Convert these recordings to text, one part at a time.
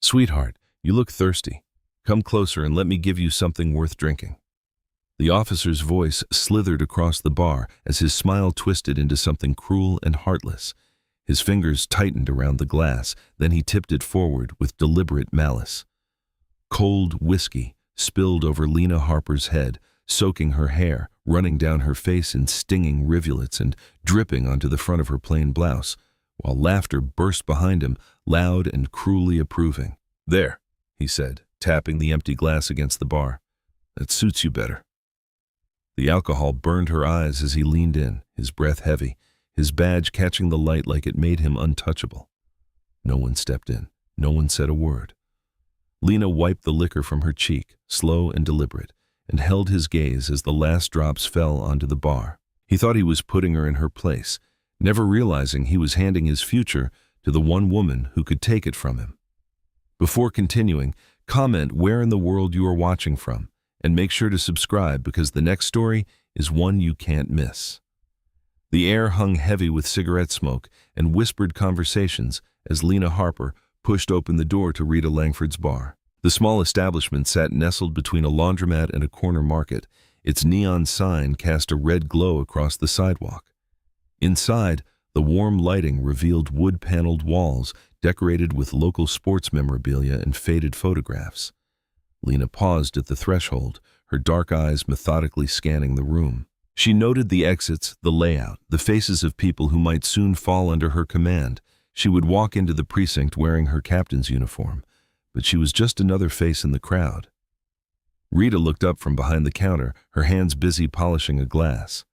"Sweetheart, you look thirsty. Come closer and let me give you something worth drinking." The officer's voice slithered across the bar as his smile twisted into something cruel and heartless. His fingers tightened around the glass, then he tipped it forward with deliberate malice. Cold whiskey spilled over Lena Harper's head, soaking her hair, running down her face in stinging rivulets and dripping onto the front of her plain blouse, while laughter burst behind him, loud and cruelly approving. "There," he said, tapping the empty glass against the bar. "That suits you better." The alcohol burned her eyes as he leaned in, his breath heavy, his badge catching the light like it made him untouchable. No one stepped in. No one said a word. Lena wiped the liquor from her cheek, slow and deliberate, and held his gaze as the last drops fell onto the bar. He thought he was putting her in her place, never realizing he was handing his future to the one woman who could take it from him. Before continuing, comment where in the world you are watching from, and make sure to subscribe because the next story is one you can't miss. The air hung heavy with cigarette smoke and whispered conversations as Lena Harper pushed open the door to Rita Langford's bar. The small establishment sat nestled between a laundromat and a corner market. Its neon sign cast a red glow across the sidewalk. Inside, the warm lighting revealed wood-paneled walls decorated with local sports memorabilia and faded photographs. Lena paused at the threshold, her dark eyes methodically scanning the room. She noted the exits, the layout, the faces of people who might soon fall under her command. She would walk into the precinct wearing her captain's uniform, but she was just another face in the crowd. Rita looked up from behind the counter, her hands busy polishing a glass.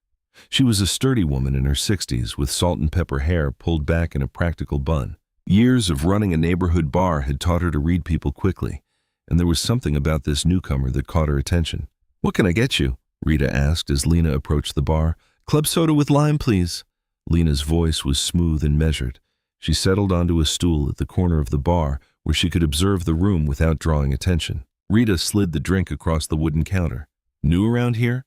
She was a sturdy woman in her 60s with salt and pepper hair pulled back in a practical bun. Years of running a neighborhood bar had taught her to read people quickly, and there was something about this newcomer that caught her attention. "What can I get you?" Rita asked as Lena approached the bar. "Club soda with lime, please." Lena's voice was smooth and measured. She settled onto a stool at the corner of the bar where she could observe the room without drawing attention. Rita slid the drink across the wooden counter. "New around here?"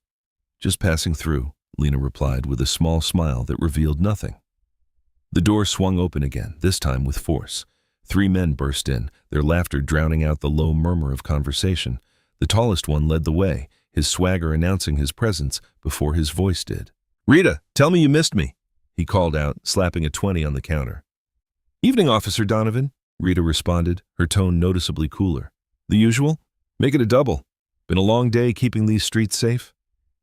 "Just passing through," Lena replied with a small smile that revealed nothing. The door swung open again, this time with force. 3 men burst in, their laughter drowning out the low murmur of conversation. The tallest one led the way, his swagger announcing his presence before his voice did. "Rita, tell me you missed me," he called out, slapping a 20 on the counter. "Evening, Officer Donovan," Rita responded, her tone noticeably cooler. "The usual? Make it a double. Been a long day keeping these streets safe?"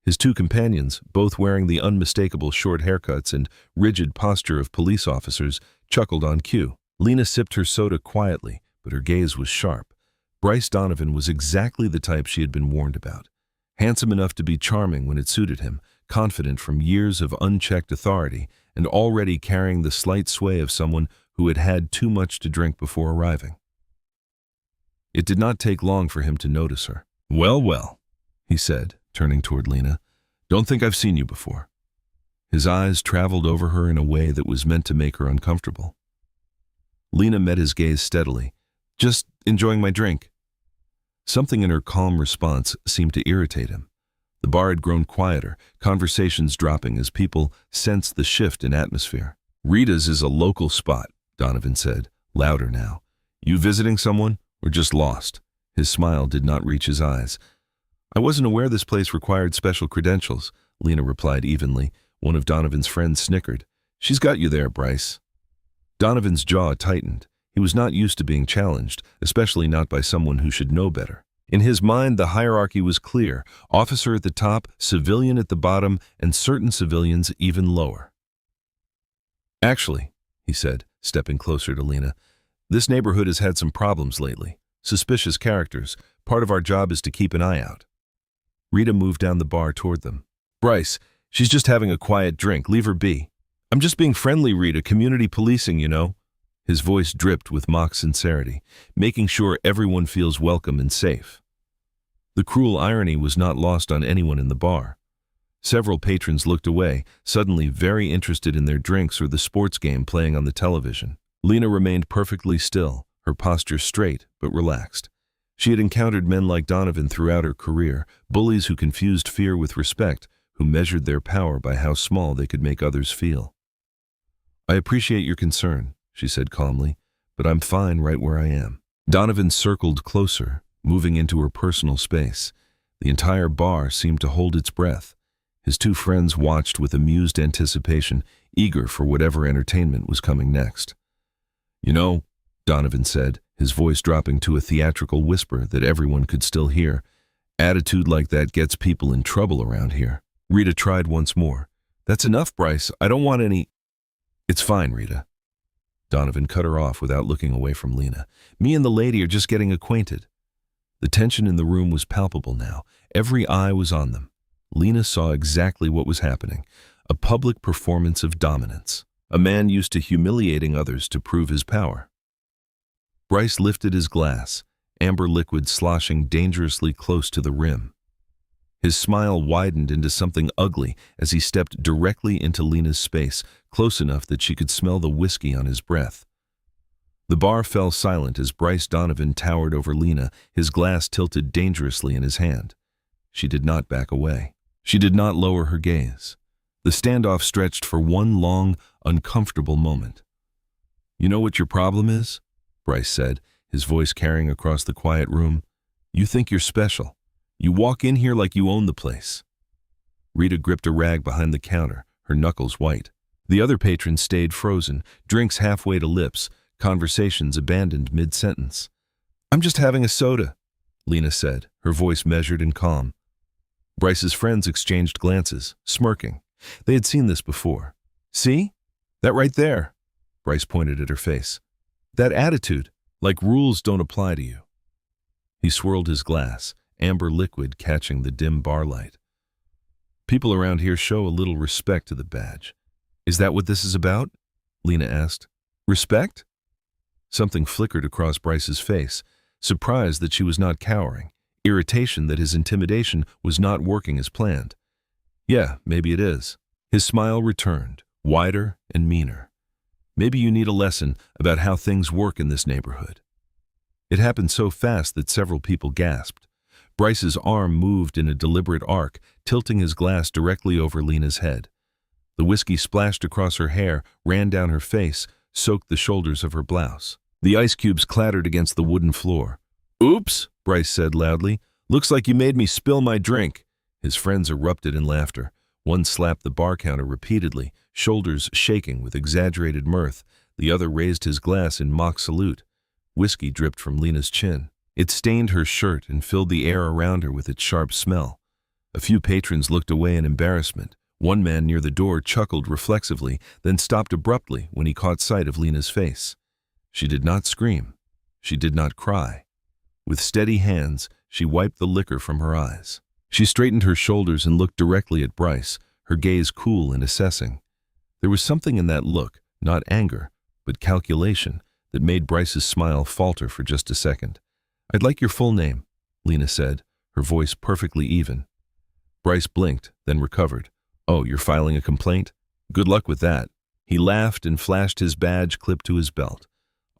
His 2 companions, both wearing the unmistakable short haircuts and rigid posture of police officers, chuckled on cue. Lena sipped her soda quietly, but her gaze was sharp. Bryce Donovan was exactly the type she had been warned about. Handsome enough to be charming when it suited him, confident from years of unchecked authority, and already carrying the slight sway of someone who had had too much to drink before arriving. It did not take long for him to notice her. "Well, well," he said, turning toward Lena. "Don't think I've seen you before." His eyes traveled over her in a way that was meant to make her uncomfortable. Lena met his gaze steadily. "Just enjoying my drink." Something in her calm response seemed to irritate him. The bar had grown quieter, conversations dropping as people sensed the shift in atmosphere. "Rita's is a local spot," Donovan said, louder now. "You visiting someone or just lost?" His smile did not reach his eyes. "I wasn't aware this place required special credentials," Lena replied evenly. One of Donovan's friends snickered. "She's got you there, Bryce." Donovan's jaw tightened. He was not used to being challenged, especially not by someone who should know better. In his mind, the hierarchy was clear: officer at the top, civilian at the bottom, and certain civilians even lower. "Actually," he said, stepping closer to Lena, "this neighborhood has had some problems lately. Suspicious characters. Part of our job is to keep an eye out." Rita moved down the bar toward them. "Bryce, she's just having a quiet drink. Leave her be." "I'm just being friendly, Rita. Community policing, you know." His voice dripped with mock sincerity, making sure everyone feels welcome and safe. The cruel irony was not lost on anyone in the bar. Several patrons looked away, suddenly very interested in their drinks or the sports game playing on the television. Lena remained perfectly still, her posture straight but relaxed. She had encountered men like Donovan throughout her career, bullies who confused fear with respect, who measured their power by how small they could make others feel. "I appreciate your concern," she said calmly, "but I'm fine right where I am." Donovan circled closer, moving into her personal space. The entire bar seemed to hold its breath. His two friends watched with amused anticipation, eager for whatever entertainment was coming next. "You know," Donovan said, his voice dropping to a theatrical whisper that everyone could still hear, "attitude like that gets people in trouble around here." Rita tried once more. "That's enough, Bryce. I don't want any—" "It's fine, Rita." Donovan cut her off without looking away from Lena. "Me and the lady are just getting acquainted." The tension in the room was palpable now. Every eye was on them. Lena saw exactly what was happening. A public performance of dominance. A man used to humiliating others to prove his power. Bryce lifted his glass, amber liquid sloshing dangerously close to the rim. His smile widened into something ugly as he stepped directly into Lena's space, close enough that she could smell the whiskey on his breath. The bar fell silent as Bryce Donovan towered over Lena, his glass tilted dangerously in his hand. She did not back away. She did not lower her gaze. The standoff stretched for one long, uncomfortable moment. "You know what your problem is?" Bryce said, his voice carrying across the quiet room. "You think you're special. You walk in here like you own the place." Rita gripped a rag behind the counter, her knuckles white. The other patrons stayed frozen, drinks halfway to lips, conversations abandoned mid-sentence. "I'm just having a soda," Lena said, her voice measured and calm. Bryce's friends exchanged glances, smirking. They had seen this before. "See? That right there." Bryce pointed at her face. "That attitude, like rules don't apply to you." He swirled his glass, amber liquid catching the dim bar light. "People around here show a little respect to the badge. Is that what this is about?" Lena asked. "Respect?" Something flickered across Bryce's face, surprise that she was not cowering, irritation that his intimidation was not working as planned. "Yeah, maybe it is." His smile returned, wider and meaner. "Maybe you need a lesson about how things work in this neighborhood." It happened so fast that several people gasped. Bryce's arm moved in a deliberate arc, tilting his glass directly over Lena's head. The whiskey splashed across her hair, ran down her face, soaked the shoulders of her blouse. The ice cubes clattered against the wooden floor. "Oops," Bryce said loudly. "Looks like you made me spill my drink." His friends erupted in laughter. One slapped the bar counter repeatedly, shoulders shaking with exaggerated mirth. The other raised his glass in mock salute. Whiskey dripped from Lena's chin. It stained her shirt and filled the air around her with its sharp smell. A few patrons looked away in embarrassment. One man near the door chuckled reflexively, then stopped abruptly when he caught sight of Lena's face. She did not scream. She did not cry. With steady hands, she wiped the liquor from her eyes. She straightened her shoulders and looked directly at Bryce, her gaze cool and assessing. There was something in that look, not anger, but calculation, that made Bryce's smile falter for just a second. "I'd like your full name," Lena said, her voice perfectly even. Bryce blinked, then recovered. "Oh, you're filing a complaint? Good luck with that." He laughed and flashed his badge clipped to his belt.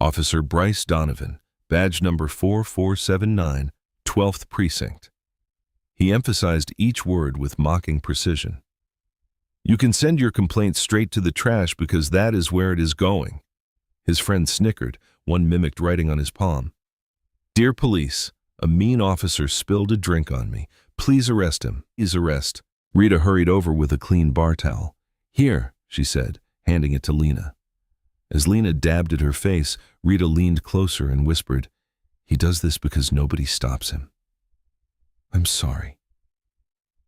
"Officer Bryce Donovan, badge number 4479, 12th Precinct." He emphasized each word with mocking precision. "You can send your complaint straight to the trash because that is where it is going." His friend snickered, one mimicked writing on his palm. "Dear police, a mean officer spilled a drink on me. Please arrest him. Please arrest." Rita hurried over with a clean bar towel. "Here," she said, handing it to Lena. As Lena dabbed at her face, Rita leaned closer and whispered, "He does this because nobody stops him." "I'm sorry."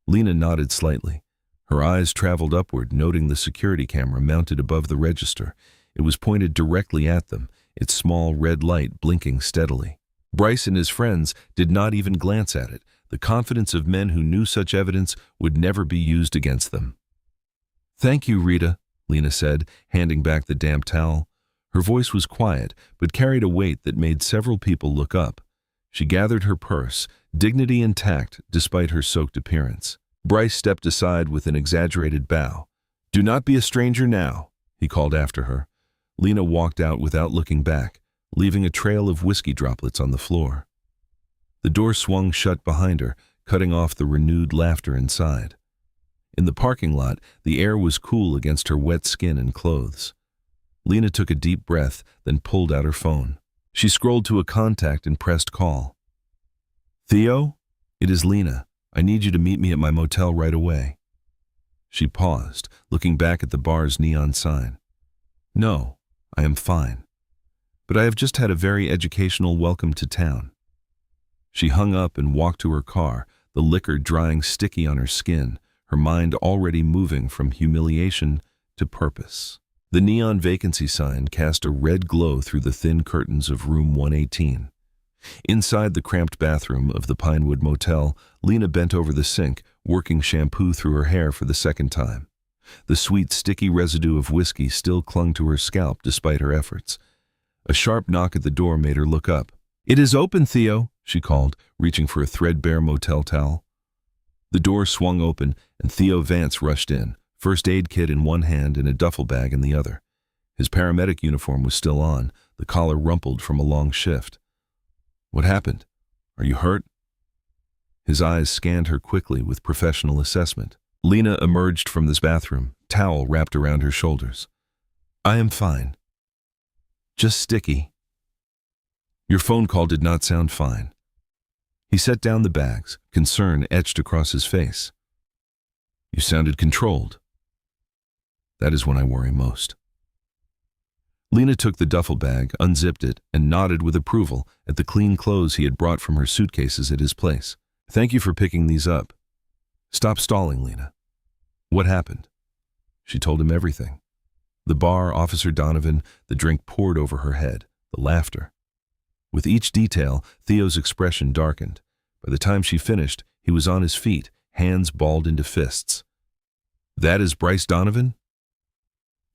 Lena nodded slightly. Her eyes traveled upward, noting the security camera mounted above the register. It was pointed directly at them, its small red light blinking steadily. Bryce and his friends did not even glance at it, the confidence of men who knew such evidence would never be used against them. "Thank you, Rita," Lena said, handing back the damp towel. Her voice was quiet, but carried a weight that made several people look up. She gathered her purse, dignity intact despite her soaked appearance. Bryce stepped aside with an exaggerated bow. "Do not be a stranger now," he called after her. Lena walked out without looking back, leaving a trail of whiskey droplets on the floor. The door swung shut behind her, cutting off the renewed laughter inside. In the parking lot, the air was cool against her wet skin and clothes. Lena took a deep breath, then pulled out her phone. She scrolled to a contact and pressed call. Theo? It is Lena. I need you to meet me at my motel right away. She paused, looking back at the bar's neon sign. No, I am fine. But I have just had a very educational welcome to town. She hung up and walked to her car, the liquor drying sticky on her skin, her mind already moving from humiliation to purpose. The neon vacancy sign cast a red glow through the thin curtains of room 118. Inside the cramped bathroom of the Pinewood Motel, Lena bent over the sink, working shampoo through her hair for the second time. The sweet, sticky residue of whiskey still clung to her scalp despite her efforts. A sharp knock at the door made her look up. "It is open, Theo," she called, reaching for a threadbare motel towel. The door swung open, and Theo Vance rushed in, first aid kit in one hand and a duffel bag in the other. His paramedic uniform was still on, the collar rumpled from a long shift. "What happened? Are you hurt?" His eyes scanned her quickly with professional assessment. Lena emerged from this bathroom, towel wrapped around her shoulders. "I am fine. Just sticky." "Your phone call did not sound fine." He set down the bags, concern etched across his face. "You sounded controlled." "That is when I worry most." Lena took the duffel bag, unzipped it, and nodded with approval at the clean clothes he had brought from her suitcases at his place. "Thank you for picking these up." "Stop stalling, Lena." "What happened?" She told him everything. The bar, Officer Donovan, the drink poured over her head, the laughter. With each detail, Theo's expression darkened. By the time she finished, he was on his feet, hands balled into fists. "That is Bryce Donovan?"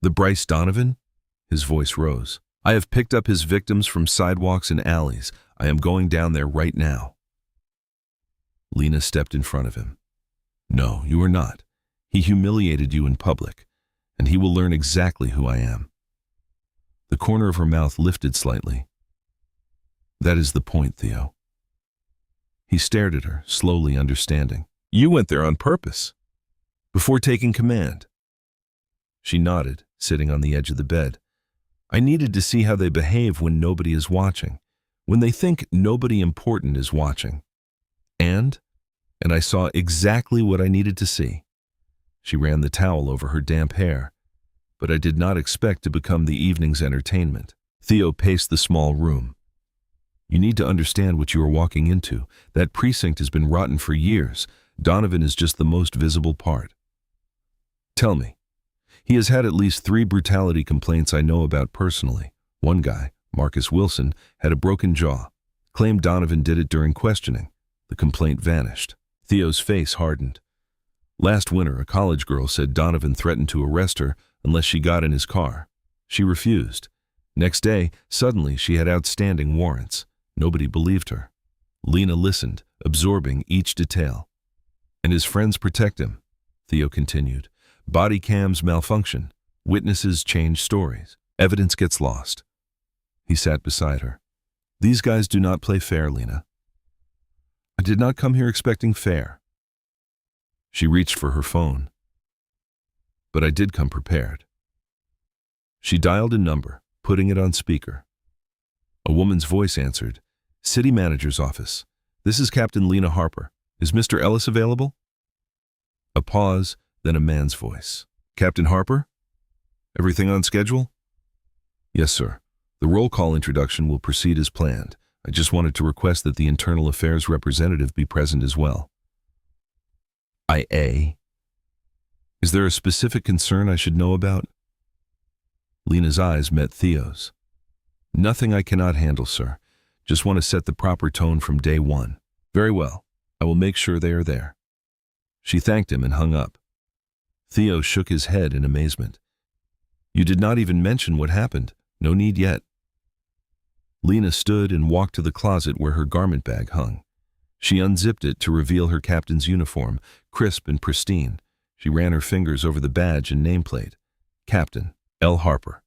"The Bryce Donovan?" His voice rose. "I have picked up his victims from sidewalks and alleys. I am going down there right now." Lena stepped in front of him. "No, you are not. He humiliated you in public, and he will learn exactly who I am." The corner of her mouth lifted slightly. "That is the point, Theo." He stared at her, slowly understanding. "You went there on purpose, before taking command." She nodded, sitting on the edge of the bed. "I needed to see how they behave when nobody is watching, when they think nobody important is watching. And I saw exactly what I needed to see." She ran the towel over her damp hair. "But I did not expect to become the evening's entertainment." Theo paced the small room. "You need to understand what you are walking into. That precinct has been rotten for years. Donovan is just the most visible part." "Tell me." "He has had at least 3 brutality complaints I know about personally. One guy, Marcus Wilson, had a broken jaw. Claimed Donovan did it during questioning. The complaint vanished." Theo's face hardened. "Last winter, a college girl said Donovan threatened to arrest her unless she got in his car. She refused. Next day, suddenly she had outstanding warrants. Nobody believed her." Lena listened, absorbing each detail. "And his friends protect him," Theo continued. "Body cams malfunction. Witnesses change stories. Evidence gets lost." He sat beside her. "These guys do not play fair, Lena." "I did not come here expecting fair." She reached for her phone. "But I did come prepared." She dialed a number, putting it on speaker. A woman's voice answered. "City Manager's office. This is Captain Lena Harper. Is Mr. Ellis available?" A pause, then a man's voice. "Captain Harper? Everything on schedule?" "Yes, sir. The roll call introduction will proceed as planned. I just wanted to request that the Internal Affairs representative be present as well." "IA? Is there a specific concern I should know about?" Lena's eyes met Theo's. "Nothing I cannot handle, sir. Just want to set the proper tone from day one." "Very well. I will make sure they are there." She thanked him and hung up. Theo shook his head in amazement. "You did not even mention what happened. No need yet." Lena stood and walked to the closet where her garment bag hung. She unzipped it to reveal her captain's uniform, crisp and pristine. She ran her fingers over the badge and nameplate. "Captain L. Harper.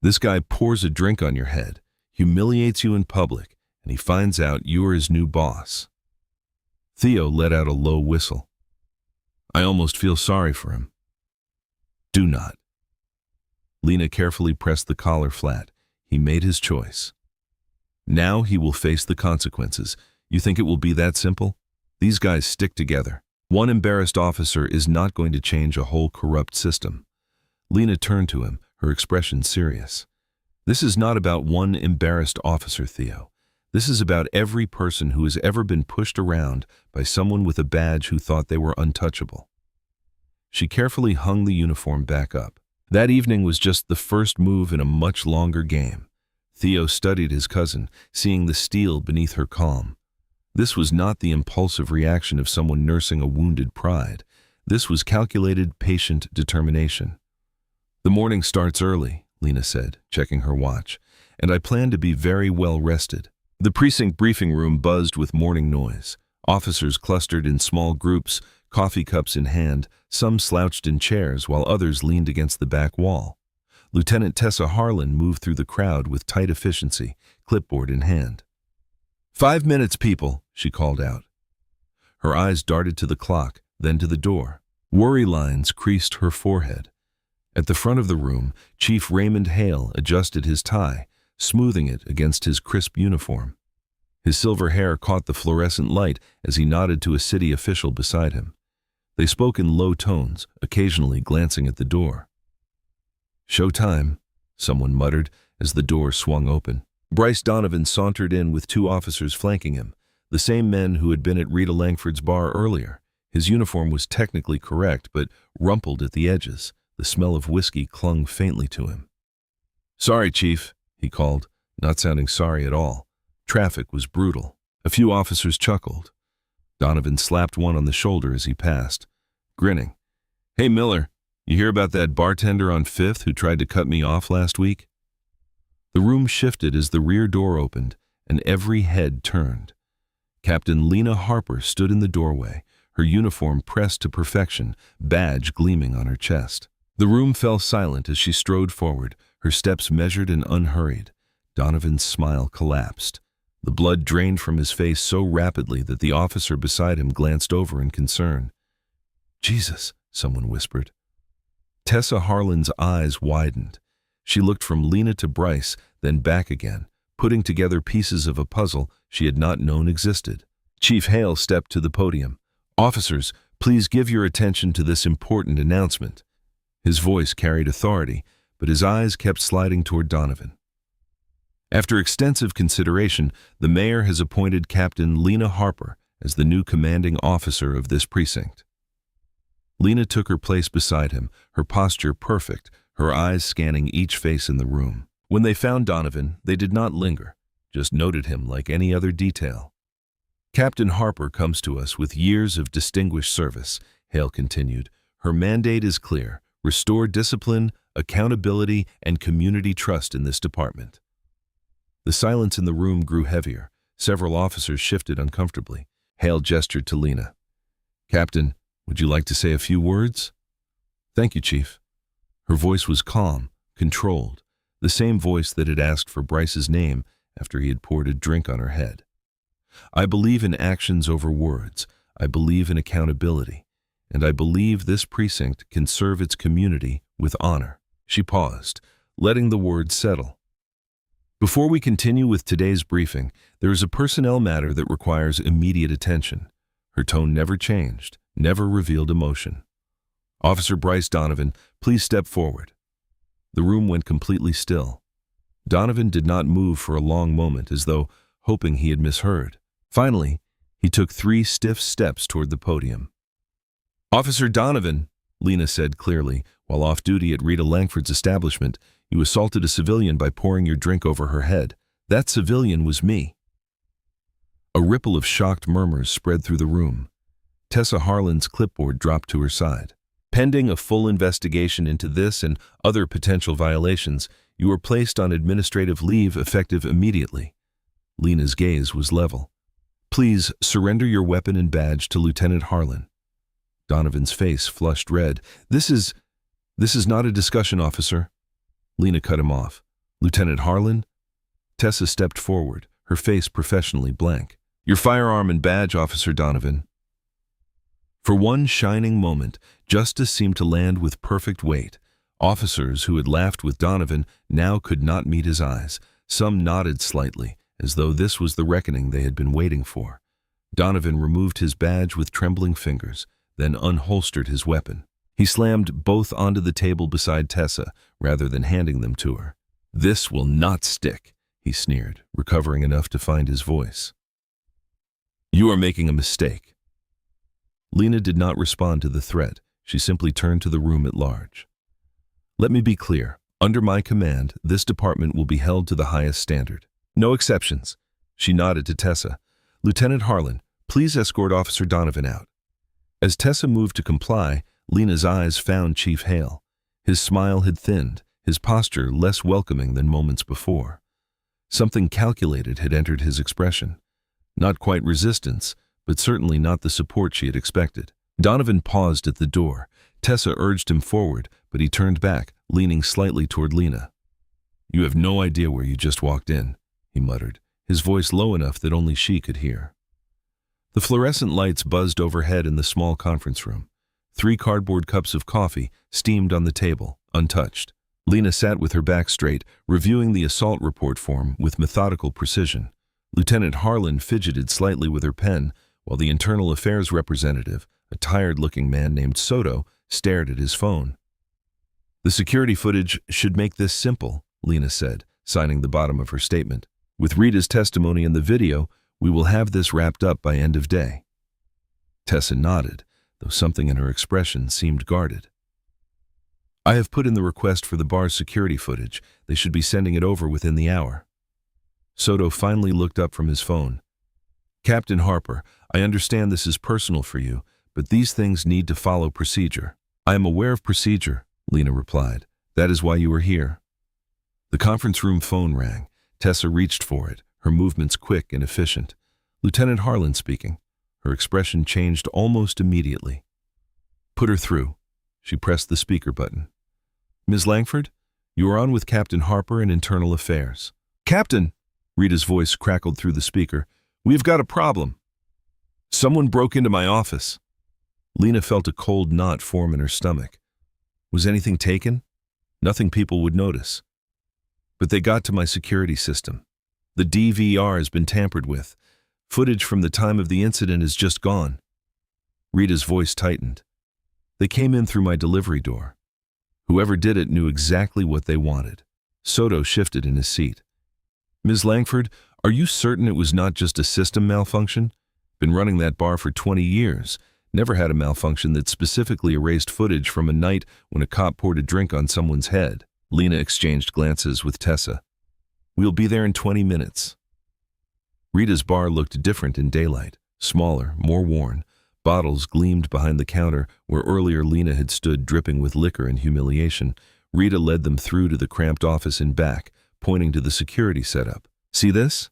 This guy pours a drink on your head, humiliates you in public, and he finds out you are his new boss." Theo let out a low whistle. "I almost feel sorry for him." "Do not." Lena carefully pressed the collar flat. He made his choice. Now he will face the consequences. You think it will be that simple? These guys stick together. One embarrassed officer is not going to change a whole corrupt system. Lena turned to him, her expression serious. This is not about one embarrassed officer, Theo. This is about every person who has ever been pushed around by someone with a badge who thought they were untouchable. She carefully hung the uniform back up. That evening was just the first move in a much longer game. Theo studied his cousin, seeing the steel beneath her calm. This was not the impulsive reaction of someone nursing a wounded pride. This was calculated, patient determination. "The morning starts early," Lena said, checking her watch, "and I plan to be very well rested." The precinct briefing room buzzed with morning noise. Officers clustered in small groups, coffee cups in hand, some slouched in chairs while others leaned against the back wall. Lieutenant Tessa Harlan moved through the crowd with tight efficiency, clipboard in hand. 5 minutes, people," she called out. Her eyes darted to the clock, then to the door. Worry lines creased her forehead. At the front of the room, Chief Raymond Hale adjusted his tie, smoothing it against his crisp uniform. His silver hair caught the fluorescent light as he nodded to a city official beside him. They spoke in low tones, occasionally glancing at the door. "Showtime," someone muttered as the door swung open. Bryce Donovan sauntered in with 2 officers flanking him, the same men who had been at Rita Langford's bar earlier. His uniform was technically correct, but rumpled at the edges. The smell of whiskey clung faintly to him. "Sorry, Chief," he called, not sounding sorry at all. Traffic was brutal. A few officers chuckled. Donovan slapped one on the shoulder as he passed, grinning. "Hey, Miller, you hear about that bartender on 5th who tried to cut me off last week?" The room shifted as the rear door opened, and every head turned. Captain Lena Harper stood in the doorway, her uniform pressed to perfection, badge gleaming on her chest. The room fell silent as she strode forward, her steps measured and unhurried. Donovan's smile collapsed. The blood drained from his face so rapidly that the officer beside him glanced over in concern. "Jesus," someone whispered. Tessa Harlan's eyes widened. She looked from Lena to Bryce, then back again, putting together pieces of a puzzle she had not known existed. Chief Hale stepped to the podium. "Officers, please give your attention to this important announcement." His voice carried authority, but his eyes kept sliding toward Donovan. "After extensive consideration, the mayor has appointed Captain Lena Harper as the new commanding officer of this precinct." Lena took her place beside him, her posture perfect, her eyes scanning each face in the room. When they found Donovan, they did not linger, just noted him like any other detail. "Captain Harper comes to us with years of distinguished service," Hale continued. "Her mandate is clear: restore discipline, accountability, and community trust in this department." The silence in the room grew heavier. Several officers shifted uncomfortably. Hale gestured to Lena. "Captain, would you like to say a few words?" "Thank you, Chief." Her voice was calm, controlled, the same voice that had asked for Bryce's name after he had poured a drink on her head. "I believe in actions over words. I believe in accountability. And I believe this precinct can serve its community with honor." She paused, letting the words settle. "Before we continue with today's briefing, there is a personnel matter that requires immediate attention." Her tone never changed, never revealed emotion. "Officer Bryce Donovan, please step forward." The room went completely still. Donovan did not move for a long moment, as though hoping he had misheard. Finally, he took 3 stiff steps toward the podium. "Officer Donovan," Lena said clearly, "while off duty at Rita Langford's establishment, you assaulted a civilian by pouring your drink over her head. That civilian was me." A ripple of shocked murmurs spread through the room. Tessa Harlan's clipboard dropped to her side. "Pending a full investigation into this and other potential violations, you are placed on administrative leave effective immediately." Lena's gaze was level. "Please surrender your weapon and badge to Lieutenant Harlan." Donovan's face flushed red. This is not a discussion, officer." Lena cut him off. "Lieutenant Harlan?" Tessa stepped forward, her face professionally blank. "Your firearm and badge, Officer Donovan." For one shining moment, justice seemed to land with perfect weight. Officers who had laughed with Donovan now could not meet his eyes. Some nodded slightly, as though this was the reckoning they had been waiting for. Donovan removed his badge with trembling fingers, then unholstered his weapon. He slammed both onto the table beside Tessa, rather than handing them to her. "This will not stick," he sneered, recovering enough to find his voice. "You are making a mistake." Lena did not respond to the threat. She simply turned to the room at large. "Let me be clear. Under my command, this department will be held to the highest standard. No exceptions." She nodded to Tessa. "Lieutenant Harlan, please escort Officer Donovan out." As Tessa moved to comply, Lena's eyes found Chief Hale. His smile had thinned, his posture less welcoming than moments before. Something calculated had entered his expression. Not quite resistance, but certainly not the support she had expected. Donovan paused at the door. Tessa urged him forward, but he turned back, leaning slightly toward Lena. "You have no idea where you just walked in," he muttered, his voice low enough that only she could hear. The fluorescent lights buzzed overhead in the small conference room. 3 cardboard cups of coffee steamed on the table, untouched. Lena sat with her back straight, reviewing the assault report form with methodical precision. Lieutenant Harlan fidgeted slightly with her pen, while the internal affairs representative, a tired-looking man named Soto, stared at his phone. "The security footage should make this simple," Lena said, signing the bottom of her statement. "With Rita's testimony in the video, we will have this wrapped up by end of day." Tessa nodded, though something in her expression seemed guarded. "I have put in the request for the bar's security footage. They should be sending it over within the hour." Soto finally looked up from his phone. "Captain Harper, I understand this is personal for you, but these things need to follow procedure." "I am aware of procedure," Lena replied. "That is why you are here." The conference room phone rang. Tessa reached for it, her movements quick and efficient. "Lieutenant Harlan speaking." Her expression changed almost immediately. "Put her through." She pressed the speaker button. "Ms. Langford, you are on with Captain Harper in Internal Affairs." "Captain!" Rita's voice crackled through the speaker. "We've got a problem. Someone broke into my office." Lena felt a cold knot form in her stomach. Was anything taken? Nothing people would notice. But they got to my security system. The DVR has been tampered with. Footage from the time of the incident is just gone. Rita's voice tightened. "They came in through my delivery door. Whoever did it knew exactly what they wanted." Soto shifted in his seat. "Ms. Langford, are you certain it was not just a system malfunction? Been running that bar for 20 years. Never had a malfunction that specifically erased footage from a night when a cop poured a drink on someone's head." Lena exchanged glances with Tessa. "We'll be there in 20 minutes. Rita's bar looked different in daylight, smaller, more worn. Bottles gleamed behind the counter where earlier Lena had stood dripping with liquor and humiliation. Rita led them through to the cramped office in back, pointing to the security setup. "See this?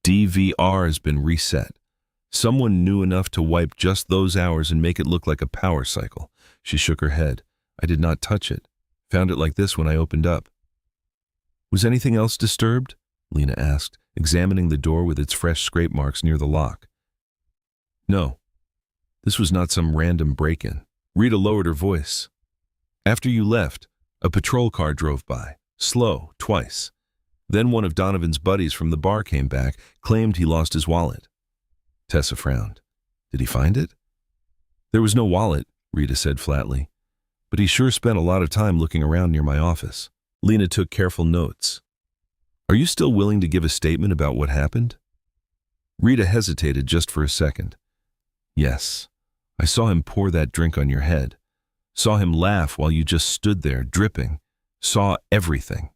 DVR has been reset. Someone knew enough to wipe just those hours and make it look like a power cycle." She shook her head. "I did not touch it. Found it like this when I opened up." "Was anything else disturbed?" Lena asked, examining the door with its fresh scrape marks near the lock. "No. This was not some random break-in." Rita lowered her voice. "After you left, a patrol car drove by, slow, twice. Then one of Donovan's buddies from the bar came back, claimed he lost his wallet." Tessa frowned. "Did he find it?" "There was no wallet," Rita said flatly. "But he sure spent a lot of time looking around near my office." Lena took careful notes. "Are you still willing to give a statement about what happened?" Rita hesitated just for a second. "Yes. I saw him pour that drink on your head. Saw him laugh while you just stood there, dripping. Saw everything."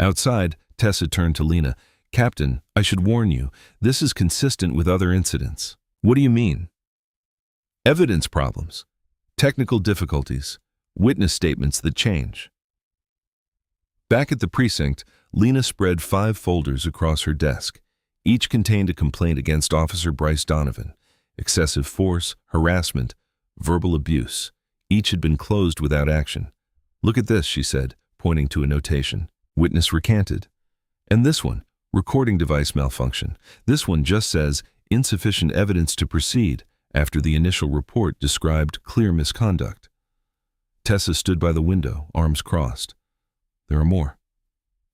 Outside, Tessa turned to Lena. "Captain, I should warn you, this is consistent with other incidents." "What do you mean?" "Evidence problems, technical difficulties, witness statements that change." Back at the precinct, Lena spread 5 folders across her desk. Each contained a complaint against Officer Bryce Donovan. Excessive force, harassment, verbal abuse. Each had been closed without action. "Look at this," she said, pointing to a notation. "Witness recanted." "And this one, recording device malfunction. This one just says, insufficient evidence to proceed, after the initial report described clear misconduct." Tessa stood by the window, arms crossed. "There are more."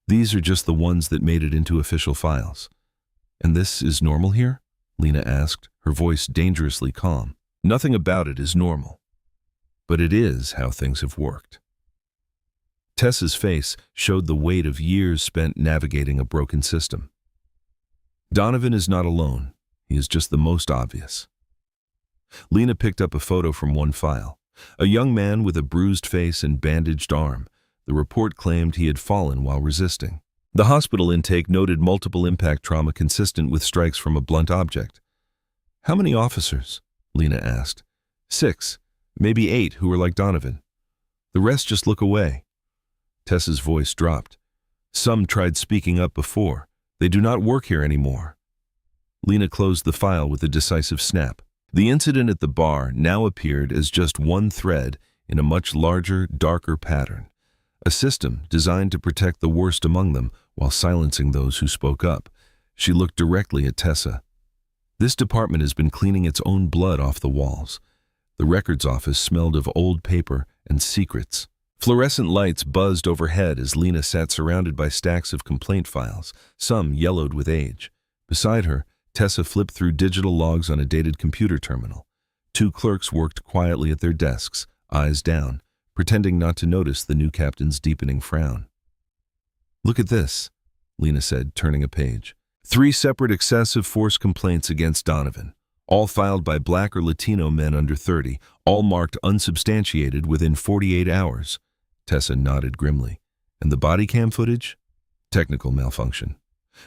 These are just the ones that made it into official files. And this is normal here? Lena asked, her voice dangerously calm. Nothing about it is normal. But it is how things have worked. Tessa's face showed the weight of years spent navigating a broken system. Donovan is not alone. He is just the most obvious. Lena picked up a photo from one file. A young man with a bruised face and bandaged arm. The report claimed he had fallen while resisting. The hospital intake noted multiple impact trauma consistent with strikes from a blunt object. How many officers? Lena asked. 6, maybe 8 who were like Donovan. The rest just look away. Tessa's voice dropped. Some tried speaking up before. They do not work here anymore. Lena closed the file with a decisive snap. The incident at the bar now appeared as just one thread in a much larger, darker pattern. A system designed to protect the worst among them while silencing those who spoke up. She looked directly at Tessa. This department has been cleaning its own blood off the walls. The records office smelled of old paper and secrets. Fluorescent lights buzzed overhead as Lena sat surrounded by stacks of complaint files, some yellowed with age. Beside her, Tessa flipped through digital logs on a dated computer terminal. 2 clerks worked quietly at their desks, eyes down, pretending not to notice the new captain's deepening frown. Look at this, Lena said, turning a page. 3 separate excessive force complaints against Donovan, all filed by Black or Latino men under 30, all marked unsubstantiated within 48 hours. Tessa nodded grimly. And the body cam footage? Technical malfunction.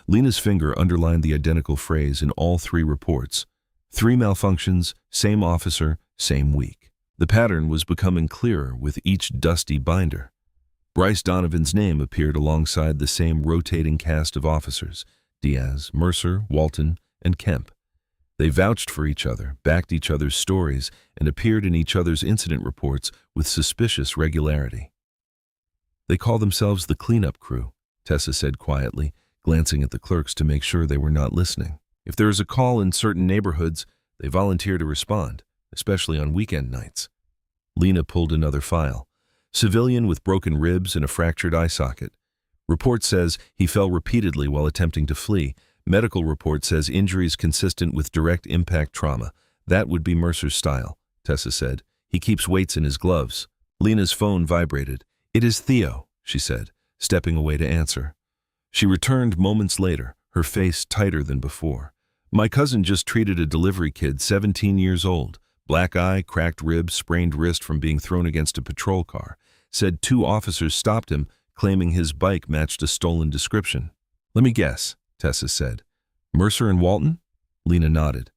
Lena's finger underlined the identical phrase in all 3 reports. 3 malfunctions, same officer, same week. The pattern was becoming clearer with each dusty binder. Bryce Donovan's name appeared alongside the same rotating cast of officers, Diaz, Mercer, Walton, and Kemp. They vouched for each other, backed each other's stories, and appeared in each other's incident reports with suspicious regularity. They call themselves the cleanup crew, Tessa said quietly, glancing at the clerks to make sure they were not listening. If there is a call in certain neighborhoods, they volunteer to respond, especially on weekend nights. Lena pulled another file. Civilian with broken ribs and a fractured eye socket. Report says he fell repeatedly while attempting to flee. Medical report says injuries consistent with direct impact trauma. That would be Mercer's style, Tessa said. He keeps weights in his gloves. Lena's phone vibrated. It is Theo, she said, stepping away to answer. She returned moments later, her face tighter than before. My cousin just treated a delivery kid, 17 years old. Black eye, cracked rib, sprained wrist from being thrown against a patrol car. Said 2 officers stopped him, claiming his bike matched a stolen description. Let me guess, Tessa said. Mercer and Walton? Lena nodded.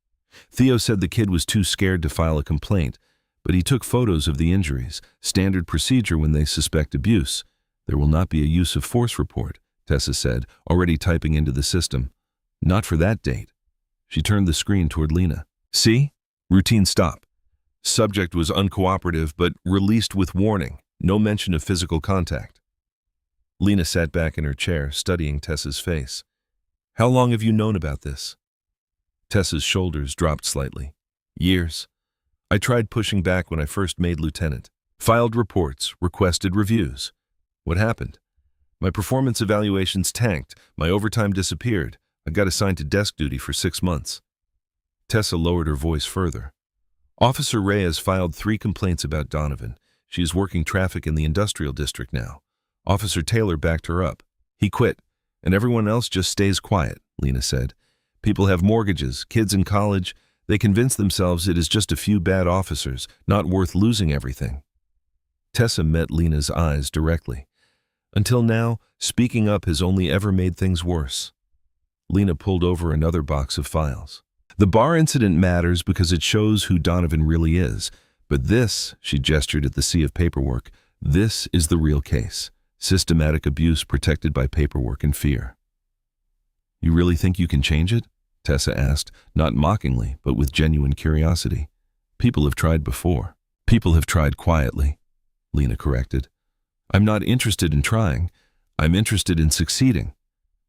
Theo said the kid was too scared to file a complaint, but he took photos of the injuries, standard procedure when they suspect abuse. There will not be a use of force report, Tessa said, already typing into the system. Not for that date. She turned the screen toward Lena. See? Routine stop. Subject was uncooperative but released with warning. No mention of physical contact. Lena sat back in her chair, studying Tessa's face. How long have you known about this? Tessa's shoulders dropped slightly. Years. I tried pushing back when I first made lieutenant. Filed reports, requested reviews. What happened? My performance evaluations tanked. My overtime disappeared. I got assigned to desk duty for 6 months. Tessa lowered her voice further. Officer Reyes filed 3 complaints about Donovan. She is working traffic in the industrial district now. Officer Taylor backed her up. He quit, and everyone else just stays quiet, Lena said. People have mortgages, kids in college. They convince themselves it is just a few bad officers, not worth losing everything. Tessa met Lena's eyes directly. Until now, speaking up has only ever made things worse. Lena pulled over another box of files. The bar incident matters because it shows who Donovan really is. But this, she gestured at the sea of paperwork, this is the real case. Systematic abuse protected by paperwork and fear. You really think you can change it? Tessa asked, not mockingly, but with genuine curiosity. People have tried before. People have tried quietly, Lena corrected. I'm not interested in trying. I'm interested in succeeding.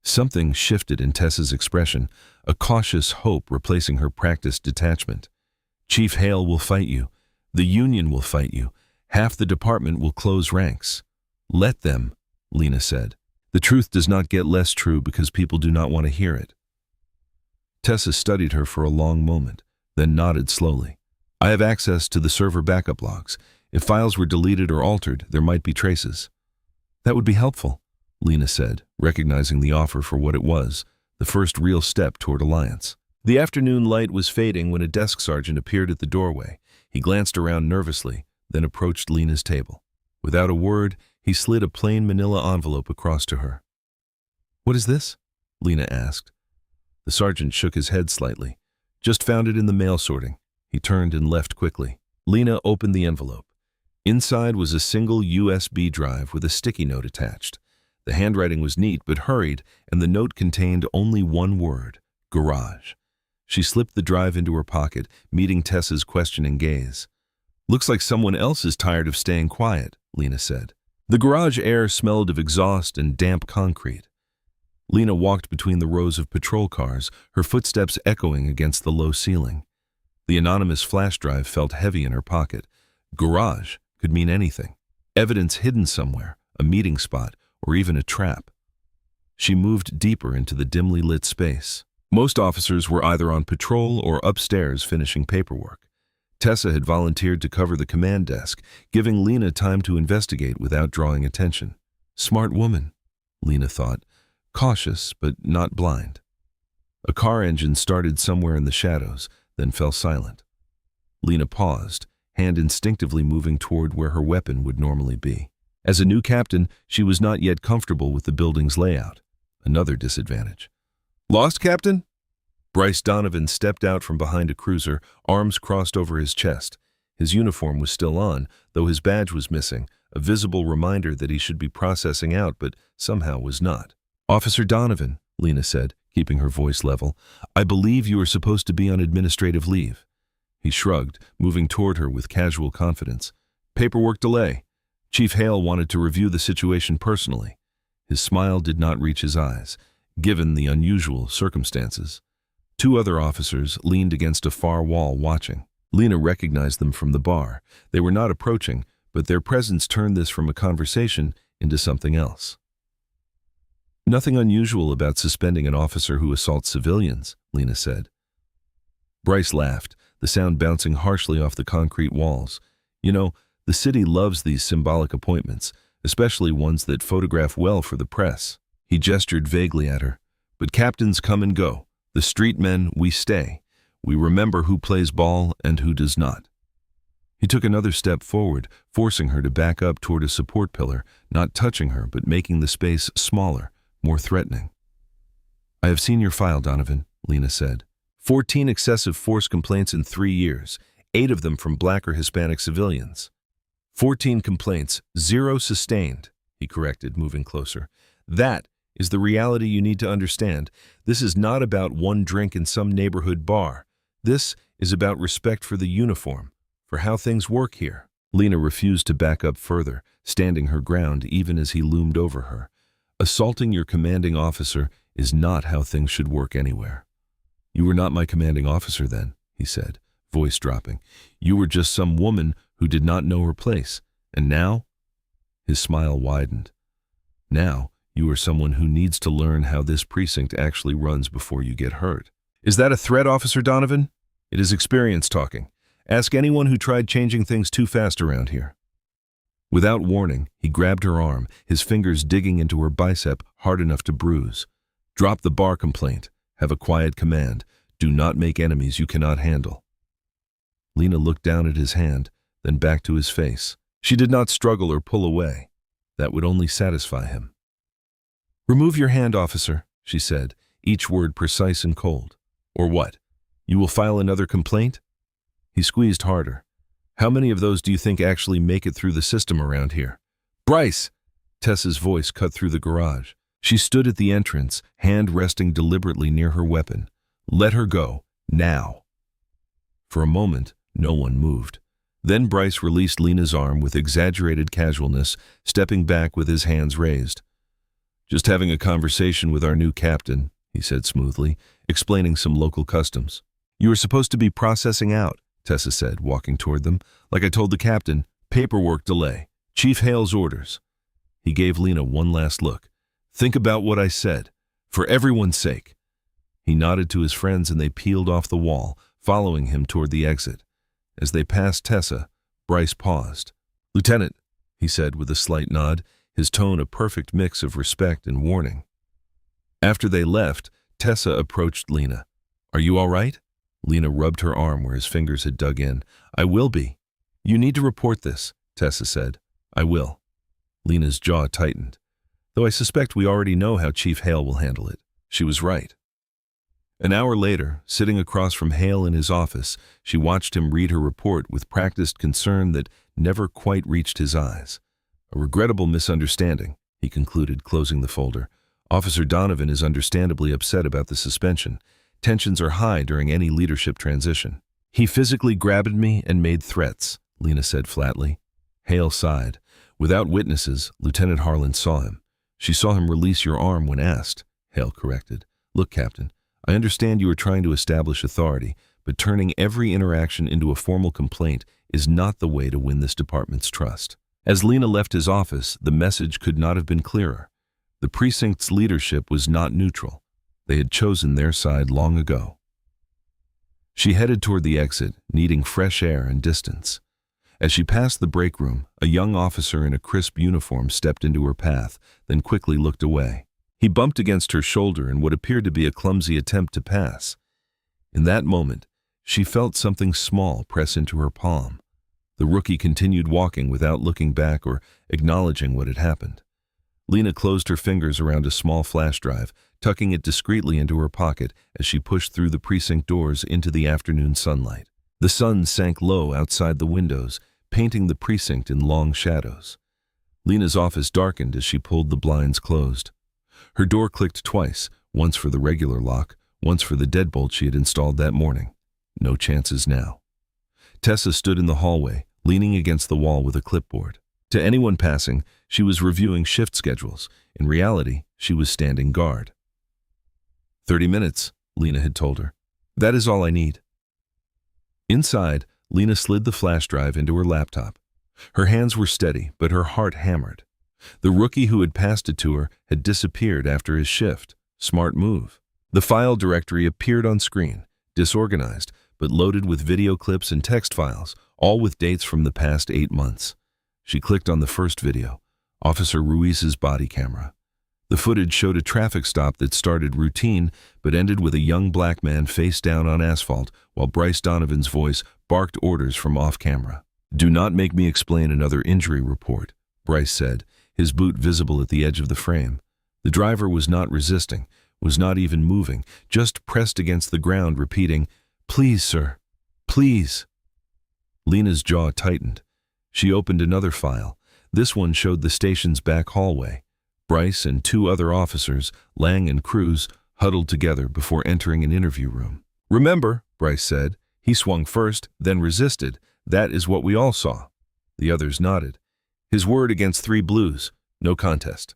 Something shifted in Tessa's expression, a cautious hope replacing her practiced detachment. Chief Hale will fight you. The union will fight you. Half the department will close ranks. Let them, Lena said. The truth does not get less true because people do not want to hear it. Tessa studied her for a long moment, then nodded slowly. I have access to the server backup logs. If files were deleted or altered, there might be traces. That would be helpful, Lena said, recognizing the offer for what it was, the first real step toward alliance. The afternoon light was fading when a desk sergeant appeared at the doorway. He glanced around nervously, then approached Lena's table. Without a word, he slid a plain manila envelope across to her. What is this? Lena asked. The sergeant shook his head slightly. Just found it in the mail sorting. He turned and left quickly. Lena opened the envelope. Inside was a single USB drive with a sticky note attached. The handwriting was neat but hurried, and the note contained only one word, garage. She slipped the drive into her pocket, meeting Tessa's questioning gaze. Looks like someone else is tired of staying quiet, Lena said. The garage air smelled of exhaust and damp concrete. Lena walked between the rows of patrol cars, her footsteps echoing against the low ceiling. The anonymous flash drive felt heavy in her pocket. Garage could mean anything. Evidence hidden somewhere, a meeting spot, or even a trap. She moved deeper into the dimly lit space. Most officers were either on patrol or upstairs finishing paperwork. Tessa had volunteered to cover the command desk, giving Lena time to investigate without drawing attention. Smart woman, Lena thought, cautious but not blind. A car engine started somewhere in the shadows, then fell silent. Lena paused, hand instinctively moving toward where her weapon would normally be. As a new captain, she was not yet comfortable with the building's layout. Another disadvantage. Lost, Captain? Bryce Donovan stepped out from behind a cruiser, arms crossed over his chest. His uniform was still on, though his badge was missing, a visible reminder that he should be processing out but somehow was not. Officer Donovan, Lena said, keeping her voice level, I believe you are supposed to be on administrative leave. He shrugged, moving toward her with casual confidence. Paperwork delay. Chief Hale wanted to review the situation personally. His smile did not reach his eyes, given the unusual circumstances. Two other officers leaned against a far wall watching. Lena recognized them from the bar. They were not approaching, but their presence turned this from a conversation into something else. Nothing unusual about suspending an officer who assaults civilians, Lena said. Bryce laughed, the sound bouncing harshly off the concrete walls. You know, the city loves these symbolic appointments, especially ones that photograph well for the press. He gestured vaguely at her. But captains come and go. The street men, we stay. We remember who plays ball and who does not. He took another step forward, forcing her to back up toward a support pillar, not touching her but making the space smaller, more threatening. I have seen your file, Donovan, Lena said. 14 excessive force complaints in 3 years, 8 of them from Black or Hispanic civilians. 14 complaints, 0 sustained, he corrected, moving closer. That is the reality you need to understand. This is not about one drink in some neighborhood bar. This is about respect for the uniform, for how things work here. Lena refused to back up further, standing her ground even as he loomed over her. Assaulting your commanding officer is not how things should work anywhere. You were not my commanding officer then, he said, voice dropping. You were just some woman who did not know her place. And now? His smile widened. Now, you are someone who needs to learn how this precinct actually runs before you get hurt. Is that a threat, Officer Donovan? It is experience talking. Ask anyone who tried changing things too fast around here. Without warning, he grabbed her arm, his fingers digging into her bicep hard enough to bruise. Drop the bar complaint. Have a quiet command. Do not make enemies you cannot handle. Lena looked down at his hand, then back to his face. She did not struggle or pull away. That would only satisfy him. Remove your hand, officer, she said, each word precise and cold. Or what? You will file another complaint? He squeezed harder. How many of those do you think actually make it through the system around here? Bryce! Tessa's voice cut through the garage. She stood at the entrance, hand resting deliberately near her weapon. Let her go, now. For a moment, no one moved. Then Bryce released Lena's arm with exaggerated casualness, stepping back with his hands raised. Just having a conversation with our new captain, he said smoothly, explaining some local customs. You are supposed to be processing out, Tessa said, walking toward them. Like I told the captain, paperwork delay. Chief Hale's orders. He gave Lena one last look. Think about what I said. For everyone's sake." He nodded to his friends and they peeled off the wall, following him toward the exit. As they passed Tessa, Bryce paused. "Lieutenant," he said with a slight nod, his tone a perfect mix of respect and warning. After they left, Tessa approached Lena. "Are you all right?" Lena rubbed her arm where his fingers had dug in. "I will be." "You need to report this," Tessa said. "I will." Lena's jaw tightened. "Though I suspect we already know how Chief Hale will handle it." She was right. An hour later, sitting across from Hale in his office, she watched him read her report with practiced concern that never quite reached his eyes. "A regrettable misunderstanding," he concluded, closing the folder. "Officer Donovan is understandably upset about the suspension. Tensions are high during any leadership transition." "He physically grabbed me and made threats," Lena said flatly. Hale sighed. "Without witnesses, Lieutenant Harlan saw him." "She saw him release your arm when asked," Hale corrected. "Look, Captain, I understand you are trying to establish authority, but turning every interaction into a formal complaint is not the way to win this department's trust." As Lena left his office, the message could not have been clearer. The precinct's leadership was not neutral. They had chosen their side long ago. She headed toward the exit, needing fresh air and distance. As she passed the break room, a young officer in a crisp uniform stepped into her path, then quickly looked away. He bumped against her shoulder in what appeared to be a clumsy attempt to pass. In that moment, she felt something small press into her palm. The rookie continued walking without looking back or acknowledging what had happened. Lena closed her fingers around a small flash drive, tucking it discreetly into her pocket as she pushed through the precinct doors into the afternoon sunlight. The sun sank low outside the windows, painting the precinct in long shadows. Lena's office darkened as she pulled the blinds closed. Her door clicked twice, once for the regular lock, once for the deadbolt she had installed that morning. No chances now. Tessa stood in the hallway, leaning against the wall with a clipboard. To anyone passing, she was reviewing shift schedules. In reality, she was standing guard. 30 minutes, Lena had told her. "That is all I need." Inside, Lena slid the flash drive into her laptop. Her hands were steady, but her heart hammered. The rookie who had passed it to her had disappeared after his shift. Smart move. The file directory appeared on screen, disorganized, but loaded with video clips and text files, all with dates from the past 8 months. She clicked on the first video, Officer Ruiz's body camera. The footage showed a traffic stop that started routine but ended with a young black man face down on asphalt while Bryce Donovan's voice barked orders from off-camera. "Do not make me explain another injury report," Bryce said, his boot visible at the edge of the frame. The driver was not resisting, was not even moving, just pressed against the ground repeating, "Please, sir, please." Lena's jaw tightened. She opened another file. This one showed the station's back hallway. Bryce and 2 other officers, Lang and Cruz, huddled together before entering an interview room. "Remember," Bryce said, "he swung first, then resisted. That is what we all saw." The others nodded. "His word against 3 blues. No contest."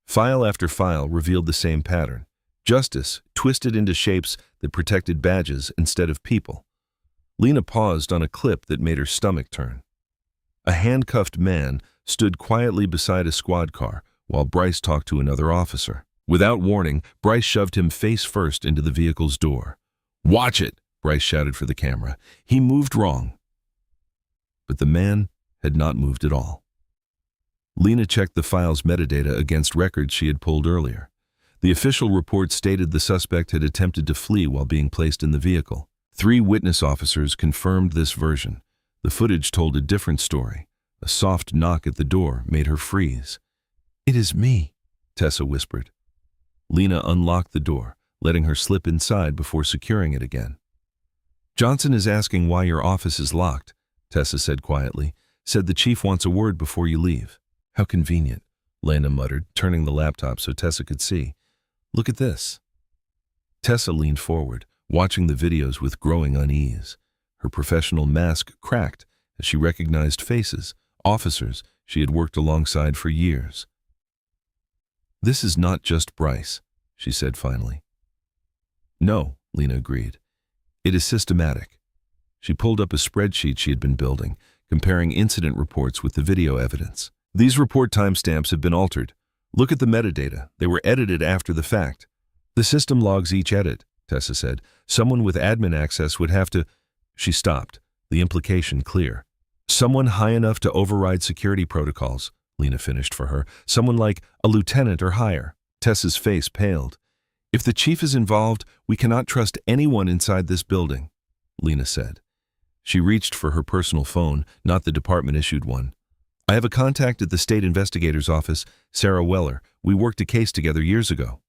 File after file revealed the same pattern. Justice twisted into shapes that protected badges instead of people. Lena paused on a clip that made her stomach turn. A handcuffed man stood quietly beside a squad car while Bryce talked to another officer. Without warning, Bryce shoved him face first into the vehicle's door. "Watch it," Bryce shouted for the camera. "He moved wrong." But the man had not moved at all. Lena checked the file's metadata against records she had pulled earlier. The official report stated the suspect had attempted to flee while being placed in the vehicle. 3 witness officers confirmed this version. The footage told a different story. A soft knock at the door made her freeze. "It is me," Tessa whispered. Lena unlocked the door, letting her slip inside before securing it again. "Johnson is asking why your office is locked," Tessa said quietly. "Said the chief wants a word before you leave." "How convenient," Lena muttered, turning the laptop so Tessa could see. "Look at this." Tessa leaned forward, watching the videos with growing unease. Her professional mask cracked as she recognized faces, officers she had worked alongside for years. "This is not just Bryce," she said finally. "No," Lena agreed. "It is systematic." She pulled up a spreadsheet she had been building, comparing incident reports with the video evidence. "These report timestamps have been altered. Look at the metadata. They were edited after the fact. The system logs each edit, Tessa said. Someone with admin access would have to... She stopped, the implication clear. Someone high enough to override security protocols, Lena finished for her. Someone like a lieutenant or higher. Tessa's face paled. If the chief is involved, we cannot trust anyone inside this building, Lena said. She reached for her personal phone, not the department-issued one. I have a contact at the state investigator's office, Sarah Weller. We worked a case together years ago.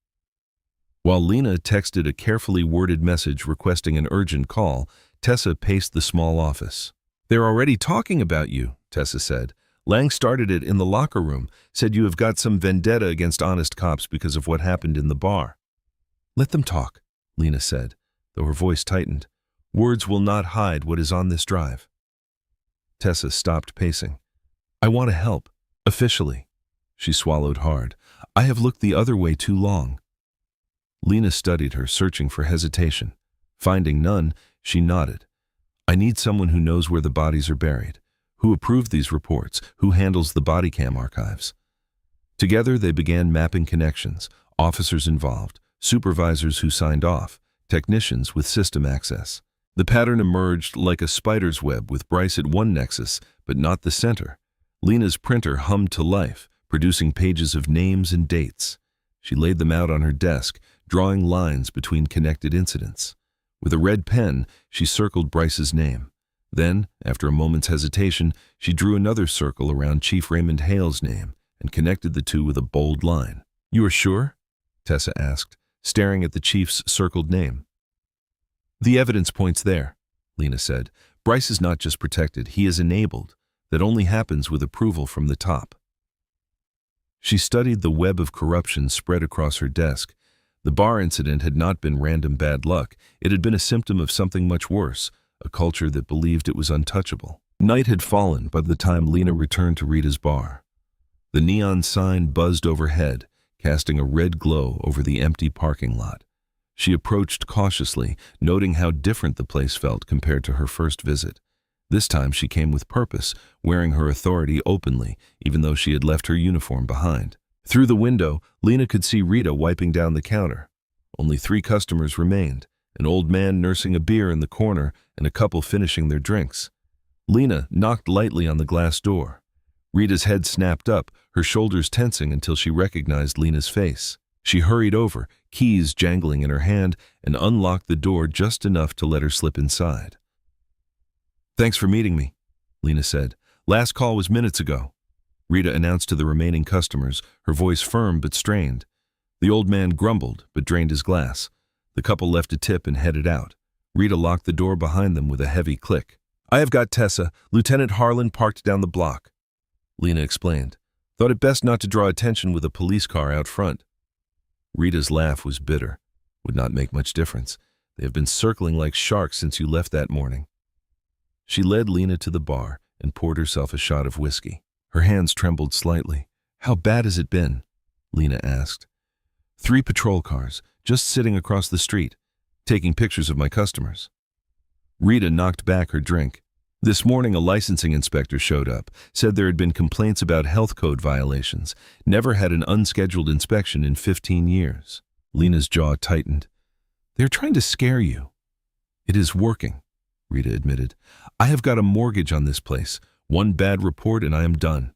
While Lena texted a carefully worded message requesting an urgent call, Tessa paced the small office. They're already talking about you, Tessa said. Lang started it in the locker room, said you have got some vendetta against honest cops because of what happened in the bar. Let them talk, Lena said, though her voice tightened. Words will not hide what is on this drive. Tessa stopped pacing. I want to help, officially. She swallowed hard. I have looked the other way too long. Lena studied her, searching for hesitation. Finding none, she nodded. I need someone who knows where the bodies are buried, who approved these reports, who handles the body cam archives. Together they began mapping connections, officers involved, supervisors who signed off, technicians with system access. The pattern emerged like a spider's web with Bryce at one nexus, but not the center. Lena's printer hummed to life, producing pages of names and dates. She laid them out on her desk, drawing lines between connected incidents. With a red pen, she circled Bryce's name. Then, after a moment's hesitation, she drew another circle around Chief Raymond Hale's name and connected the two with a bold line. You are sure? Tessa asked, staring at the chief's circled name. The evidence points there, Lena said. Bryce is not just protected, he is enabled. That only happens with approval from the top. She studied the web of corruption spread across her desk. The bar incident had not been random bad luck. It had been a symptom of something much worse, a culture that believed it was untouchable. Night had fallen by the time Lena returned to Rita's bar. The neon sign buzzed overhead, casting a red glow over the empty parking lot. She approached cautiously, noting how different the place felt compared to her first visit. This time she came with purpose, wearing her authority openly, even though she had left her uniform behind. Through the window, Lena could see Rita wiping down the counter. Only 3 customers remained, an old man nursing a beer in the corner and a couple finishing their drinks. Lena knocked lightly on the glass door. Rita's head snapped up, her shoulders tensing until she recognized Lena's face. She hurried over, keys jangling in her hand, and unlocked the door just enough to let her slip inside. Thanks for meeting me, Lena said. Last call was minutes ago. Rita announced to the remaining customers, her voice firm but strained. The old man grumbled but drained his glass. The couple left a tip and headed out. Rita locked the door behind them with a heavy click. I have got Tessa, Lieutenant Harlan parked down the block, Lena explained. Thought it best not to draw attention with a police car out front. Rita's laugh was bitter. Would not make much difference. They have been circling like sharks since you left that morning. She led Lena to the bar and poured herself a shot of whiskey. Her hands trembled slightly. How bad has it been? Lena asked. 3 patrol cars, just sitting across the street, taking pictures of my customers. Rita knocked back her drink. This morning a licensing inspector showed up, said there had been complaints about health code violations, never had an unscheduled inspection in 15 years. Lena's jaw tightened. They're trying to scare you. It is working, Rita admitted. I have got a mortgage on this place. One bad report and I am done.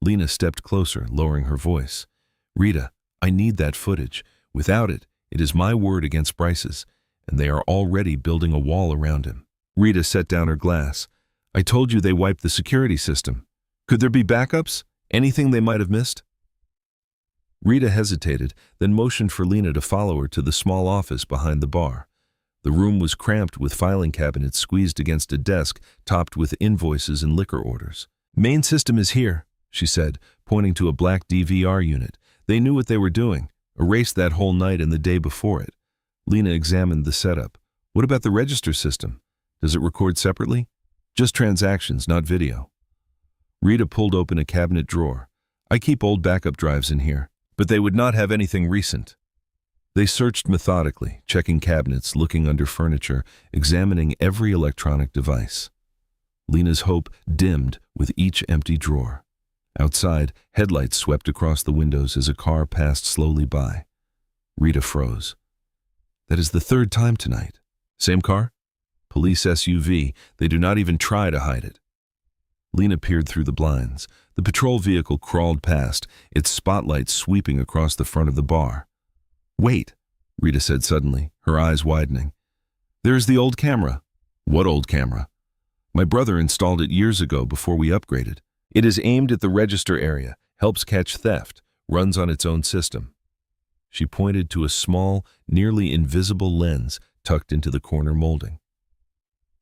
Lena stepped closer, lowering her voice. Rita, I need that footage. Without it, it is my word against Bryce's, and they are already building a wall around him. Rita set down her glass. I told you they wiped the security system. Could there be backups? Anything they might have missed? Rita hesitated, then motioned for Lena to follow her to the small office behind the bar. The room was cramped with filing cabinets squeezed against a desk topped with invoices and liquor orders. Main system is here, she said, pointing to a black DVR unit. They knew what they were doing, erased that whole night and the day before it. Lena examined the setup. What about the register system? Does it record separately? Just transactions, not video. Rita pulled open a cabinet drawer. I keep old backup drives in here, but they would not have anything recent. They searched methodically, checking cabinets, looking under furniture, examining every electronic device. Lena's hope dimmed with each empty drawer. Outside, headlights swept across the windows as a car passed slowly by. Rita froze. That is the third time tonight. Same car? Police SUV. They do not even try to hide it. Lena peered through the blinds. The patrol vehicle crawled past, its spotlight sweeping across the front of the bar. Wait, Rita said suddenly, her eyes widening. There's the old camera. What old camera? My brother installed it years ago before we upgraded. It is aimed at the register area, helps catch theft, runs on its own system. She pointed to a small, nearly invisible lens tucked into the corner molding.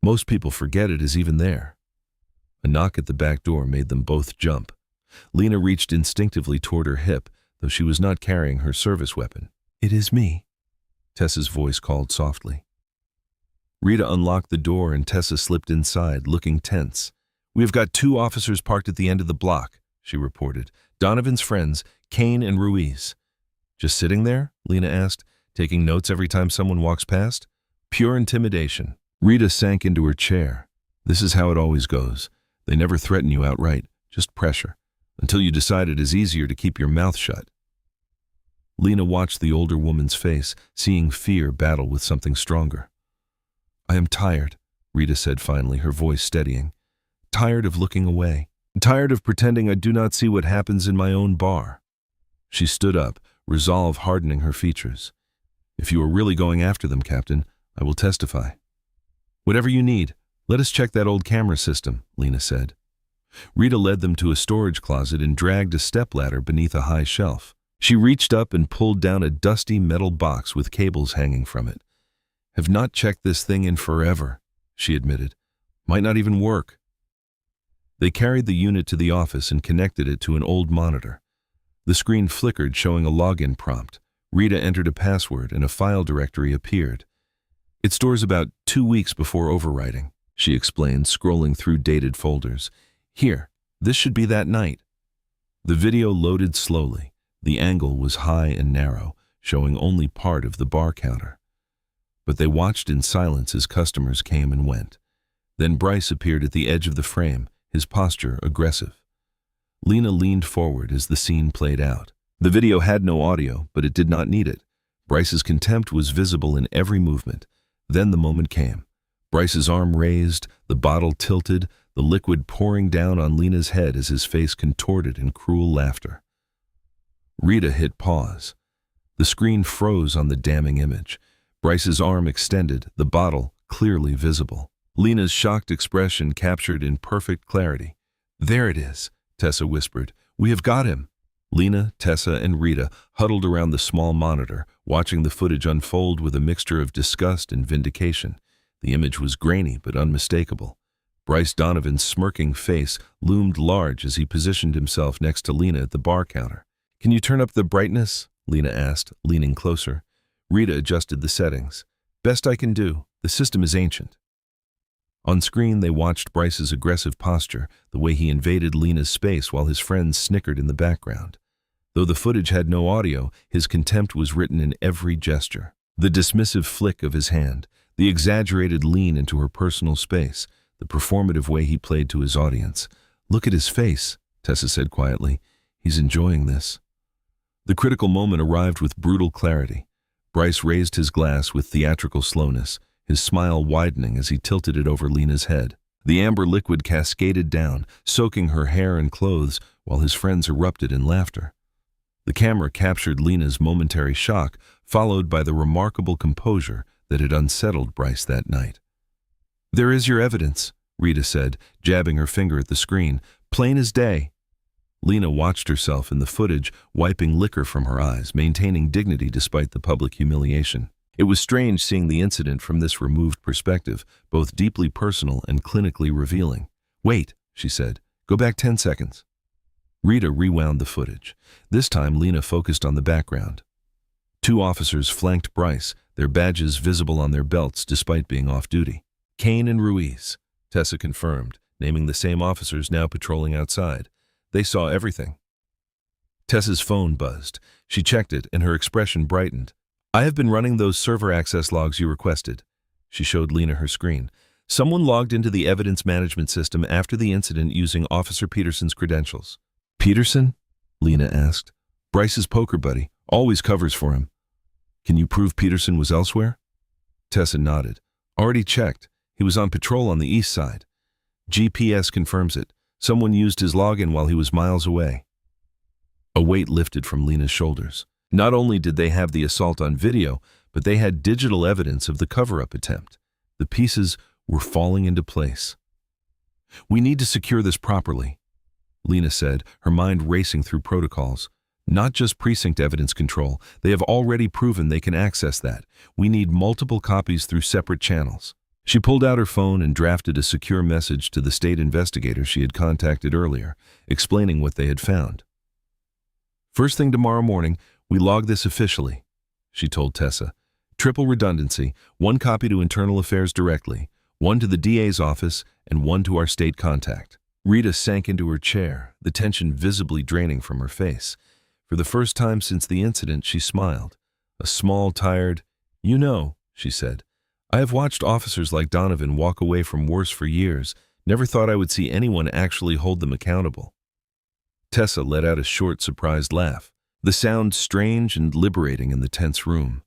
Most people forget it is even there. A knock at the back door made them both jump. Lena reached instinctively toward her hip, though she was not carrying her service weapon. It is me, Tessa's voice called softly. Rita unlocked the door and Tessa slipped inside, looking tense. We have got 2 officers parked at the end of the block, she reported. Donovan's friends, Kane and Ruiz. Just sitting there? Lena asked, taking notes every time someone walks past. Pure intimidation. Rita sank into her chair. This is how it always goes. They never threaten you outright, just pressure, until you decide it is easier to keep your mouth shut. Lena watched the older woman's face, seeing fear battle with something stronger. I am tired, Rita said finally, her voice steadying. Tired of looking away. Tired of pretending I do not see what happens in my own bar. She stood up, resolve hardening her features. If you are really going after them, Captain, I will testify. Whatever you need, let us check that old camera system, Lena said. Rita led them to a storage closet and dragged a stepladder beneath a high shelf. She reached up and pulled down a dusty metal box with cables hanging from it. Have not checked this thing in forever, she admitted. Might not even work. They carried the unit to the office and connected it to an old monitor. The screen flickered, showing a login prompt. Rita entered a password and a file directory appeared. It stores about 2 weeks before overwriting, she explained, scrolling through dated folders. Here, this should be that night. The video loaded slowly. The angle was high and narrow, showing only part of the bar counter. But they watched in silence as customers came and went. Then Bryce appeared at the edge of the frame, his posture aggressive. Lena leaned forward as the scene played out. The video had no audio, but it did not need it. Bryce's contempt was visible in every movement. Then the moment came. Bryce's arm raised, the bottle tilted, the liquid pouring down on Lena's head as his face contorted in cruel laughter. Rita hit pause. The screen froze on the damning image. Bryce's arm extended, the bottle clearly visible. Lena's shocked expression captured in perfect clarity. There it is, Tessa whispered. We have got him. Lena, Tessa, and Rita huddled around the small monitor, watching the footage unfold with a mixture of disgust and vindication. The image was grainy but unmistakable. Bryce Donovan's smirking face loomed large as he positioned himself next to Lena at the bar counter. Can you turn up the brightness? Lena asked, leaning closer. Rita adjusted the settings. Best I can do. The system is ancient. On screen, they watched Bryce's aggressive posture, the way he invaded Lena's space while his friends snickered in the background. Though the footage had no audio, his contempt was written in every gesture. The dismissive flick of his hand, the exaggerated lean into her personal space, the performative way he played to his audience. Look at his face, Tessa said quietly. He's enjoying this. The critical moment arrived with brutal clarity. Bryce raised his glass with theatrical slowness, his smile widening as he tilted it over Lena's head. The amber liquid cascaded down, soaking her hair and clothes, while his friends erupted in laughter. The camera captured Lena's momentary shock, followed by the remarkable composure that had unsettled Bryce that night. There is your evidence, Rita said, jabbing her finger at the screen. Plain as day. Lena watched herself in the footage, wiping liquor from her eyes, maintaining dignity despite the public humiliation. It was strange seeing the incident from this removed perspective, both deeply personal and clinically revealing. Wait, she said. Go back 10 seconds. Rita rewound the footage. This time, Lena focused on the background. 2 officers flanked Bryce, their badges visible on their belts despite being off duty. Kane and Ruiz, Tessa confirmed, naming the same officers now patrolling outside. They saw everything. Tessa's phone buzzed. She checked it, and her expression brightened. I have been running those server access logs you requested. She showed Lena her screen. Someone logged into the evidence management system after the incident using Officer Peterson's credentials. Peterson? Lena asked. Bryce's poker buddy. Always covers for him. Can you prove Peterson was elsewhere? Tessa nodded. Already checked. He was on patrol on the east side. GPS confirms it. Someone used his login while he was miles away. A weight lifted from Lena's shoulders. Not only did they have the assault on video, but they had digital evidence of the cover-up attempt. The pieces were falling into place. We need to secure this properly, Lena said, her mind racing through protocols. Not just precinct evidence control. They have already proven they can access that. We need multiple copies through separate channels. She pulled out her phone and drafted a secure message to the state investigator she had contacted earlier, explaining what they had found. First thing tomorrow morning, we log this officially, she told Tessa. Triple redundancy, 1 copy to Internal Affairs directly, 1 to the DA's office, and 1 to our state contact. Rita sank into her chair, the tension visibly draining from her face. For the first time since the incident, she smiled. A small, tired, "You know," she said, "I have watched officers like Donovan walk away from worse for years, never thought I would see anyone actually hold them accountable." Tessa let out a short, surprised laugh, the sound strange and liberating in the tense room.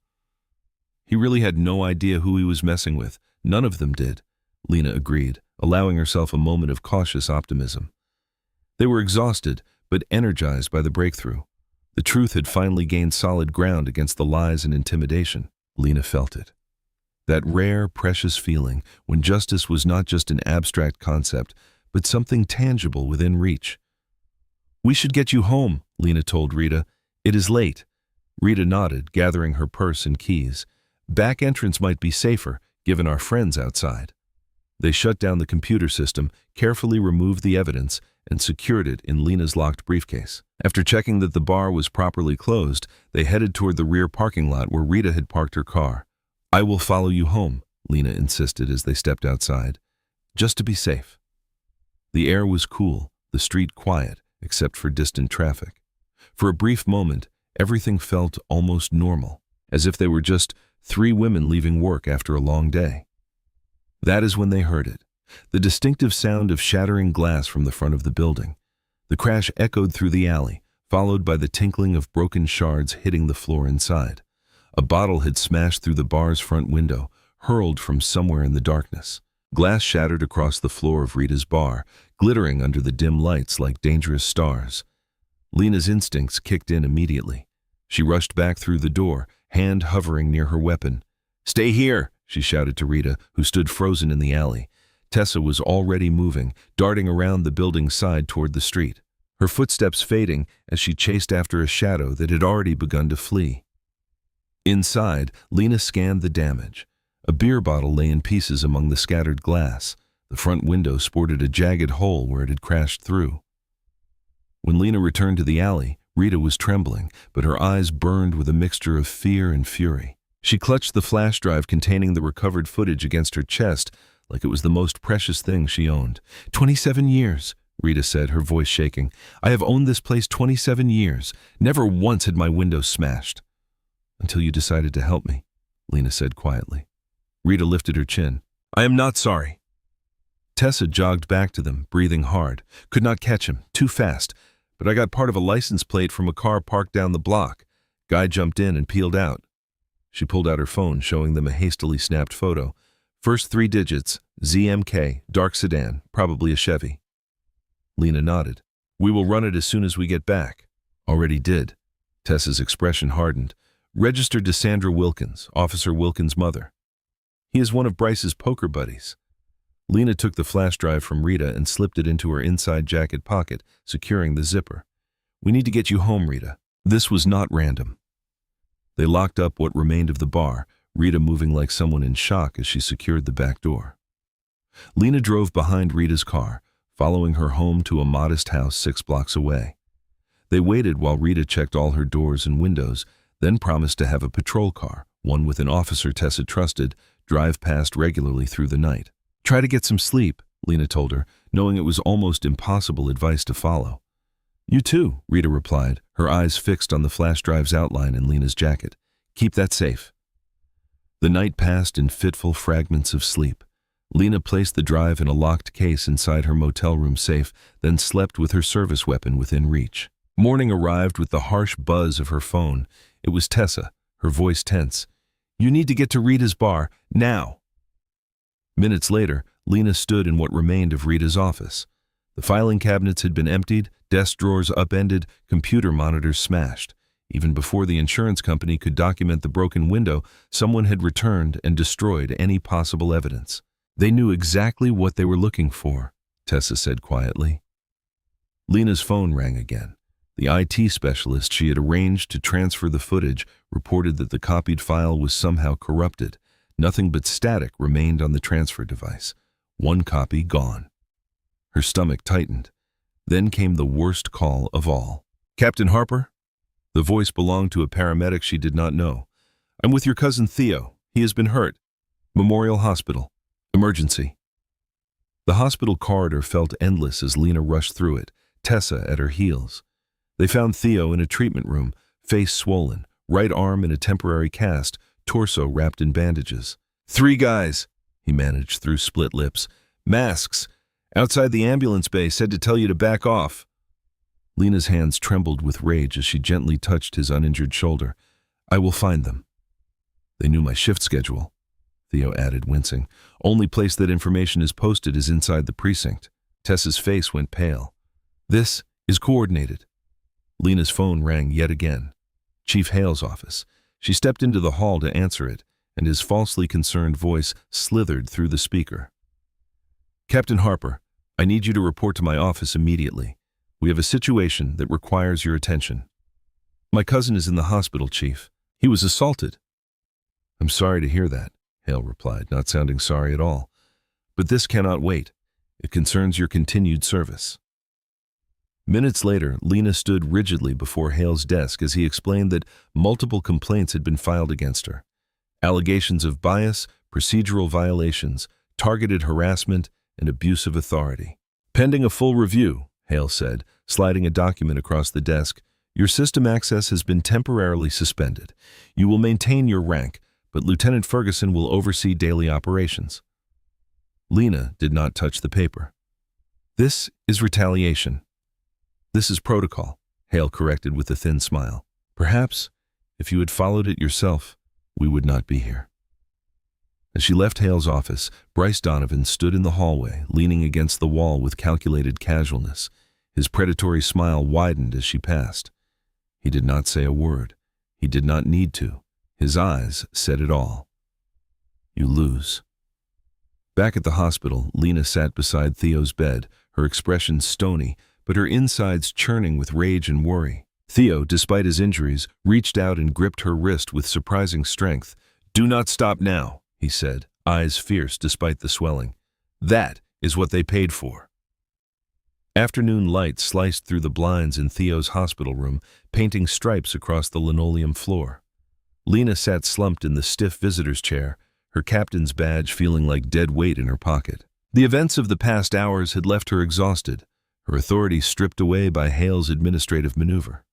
He really had no idea who he was messing with. None of them did, Lena agreed, allowing herself a moment of cautious optimism. They were exhausted, but energized by the breakthrough. The truth had finally gained solid ground against the lies and intimidation. Lena felt it. That rare, precious feeling when justice was not just an abstract concept, but something tangible within reach. "We should get you home," Lena told Rita. "It is late." Rita nodded, gathering her purse and keys. "Back entrance might be safer, given our friends outside." They shut down the computer system, carefully removed the evidence, and secured it in Lena's locked briefcase. After checking that the bar was properly closed, they headed toward the rear parking lot where Rita had parked her car. "I will follow you home," Lena insisted as they stepped outside, "just to be safe." The air was cool, the street quiet, except for distant traffic. For a brief moment, everything felt almost normal, as if they were just 3 women leaving work after a long day. That is when they heard it, the distinctive sound of shattering glass from the front of the building. The crash echoed through the alley, followed by the tinkling of broken shards hitting the floor inside. A bottle had smashed through the bar's front window, hurled from somewhere in the darkness. Glass shattered across the floor of Rita's bar, glittering under the dim lights like dangerous stars. Lena's instincts kicked in immediately. She rushed back through the door, hand hovering near her weapon. "Stay here," she shouted to Rita, who stood frozen in the alley. Tessa was already moving, darting around the building's side toward the street, her footsteps fading as she chased after a shadow that had already begun to flee. Inside, Lena scanned the damage. A beer bottle lay in pieces among the scattered glass. The front window sported a jagged hole where it had crashed through. When Lena returned to the alley, Rita was trembling, but her eyes burned with a mixture of fear and fury. She clutched the flash drive containing the recovered footage against her chest like it was the most precious thing she owned. 27 years, Rita said, her voice shaking. "I have owned this place 27 years. Never once had my window smashed." "Until you decided to help me," Lena said quietly. Rita lifted her chin. "I am not sorry." Tessa jogged back to them, breathing hard. "Could not catch him, too fast. But I got part of a license plate from a car parked down the block. Guy jumped in and peeled out." She pulled out her phone, showing them a hastily snapped photo. "First 3 digits, ZMK, dark sedan, probably a Chevy." Lena nodded. "We will run it as soon as we get back." "Already did." Tessa's expression hardened. "Registered to Sandra Wilkins, Officer Wilkins' mother. He is one of Bryce's poker buddies." Lena took the flash drive from Rita and slipped it into her inside jacket pocket, securing the zipper. "We need to get you home, Rita." This was not random. They locked up what remained of the bar, Rita moving like someone in shock as she secured the back door. Lena drove behind Rita's car, following her home to a modest house 6 blocks away. They waited while Rita checked all her doors and windows, then promised to have a patrol car, one with an officer Tessa trusted, drive past regularly through the night. "Try to get some sleep," Lena told her, knowing it was almost impossible advice to follow. "You too," Rita replied, her eyes fixed on the flash drive's outline in Lena's jacket. "Keep that safe." The night passed in fitful fragments of sleep. Lena placed the drive in a locked case inside her motel room safe, then slept with her service weapon within reach. Morning arrived with the harsh buzz of her phone. It was Tessa, her voice tense. "You need to get to Rita's bar, now." Minutes later, Lena stood in what remained of Rita's office. The filing cabinets had been emptied, desk drawers upended, computer monitors smashed. Even before the insurance company could document the broken window, someone had returned and destroyed any possible evidence. "They knew exactly what they were looking for," Tessa said quietly. Lena's phone rang again. The IT specialist she had arranged to transfer the footage reported that the copied file was somehow corrupted. Nothing but static remained on the transfer device. One copy gone. Her stomach tightened. Then came the worst call of all. "Captain Harper?" The voice belonged to a paramedic she did not know. "I'm with your cousin Theo. He has been hurt. Memorial Hospital. Emergency." The hospital corridor felt endless as Lena rushed through it, Tessa at her heels. They found Theo in a treatment room, face swollen, right arm in a temporary cast, torso wrapped in bandages. "3 guys," he managed through split lips. "Masks. Outside the ambulance bay, said to tell you to back off." Lena's hands trembled with rage as she gently touched his uninjured shoulder. "I will find them." "They knew my shift schedule," Theo added, wincing. "Only place that information is posted is inside the precinct." Tessa's face went pale. "This is coordinated." Lena's phone rang yet again. Chief Hale's office. She stepped into the hall to answer it, and his falsely concerned voice slithered through the speaker. "Captain Harper, I need you to report to my office immediately. We have a situation that requires your attention." "My cousin is in the hospital, Chief. He was assaulted." "I'm sorry to hear that," Hale replied, not sounding sorry at all. "But this cannot wait. It concerns your continued service." Minutes later, Lena stood rigidly before Hale's desk as he explained that multiple complaints had been filed against her. Allegations of bias, procedural violations, targeted harassment, and abuse of authority. "Pending a full review," Hale said, sliding a document across the desk. "Your system access has been temporarily suspended. You will maintain your rank, but Lieutenant Ferguson will oversee daily operations." Lena did not touch the paper. "This is retaliation." "This is protocol," Hale corrected with a thin smile. "Perhaps, if you had followed it yourself, we would not be here." As she left Hale's office, Bryce Donovan stood in the hallway, leaning against the wall with calculated casualness. His predatory smile widened as she passed. He did not say a word. He did not need to. His eyes said it all. "You lose." Back at the hospital, Lena sat beside Theo's bed, her expression stony, but her insides churning with rage and worry. Theo, despite his injuries, reached out and gripped her wrist with surprising strength. "Do not stop now," he said, eyes fierce despite the swelling. "That is what they paid for." Afternoon light sliced through the blinds in Theo's hospital room, painting stripes across the linoleum floor. Lena sat slumped in the stiff visitor's chair, her captain's badge feeling like dead weight in her pocket. The events of the past hours had left her exhausted, her authority stripped away by Hale's administrative maneuver.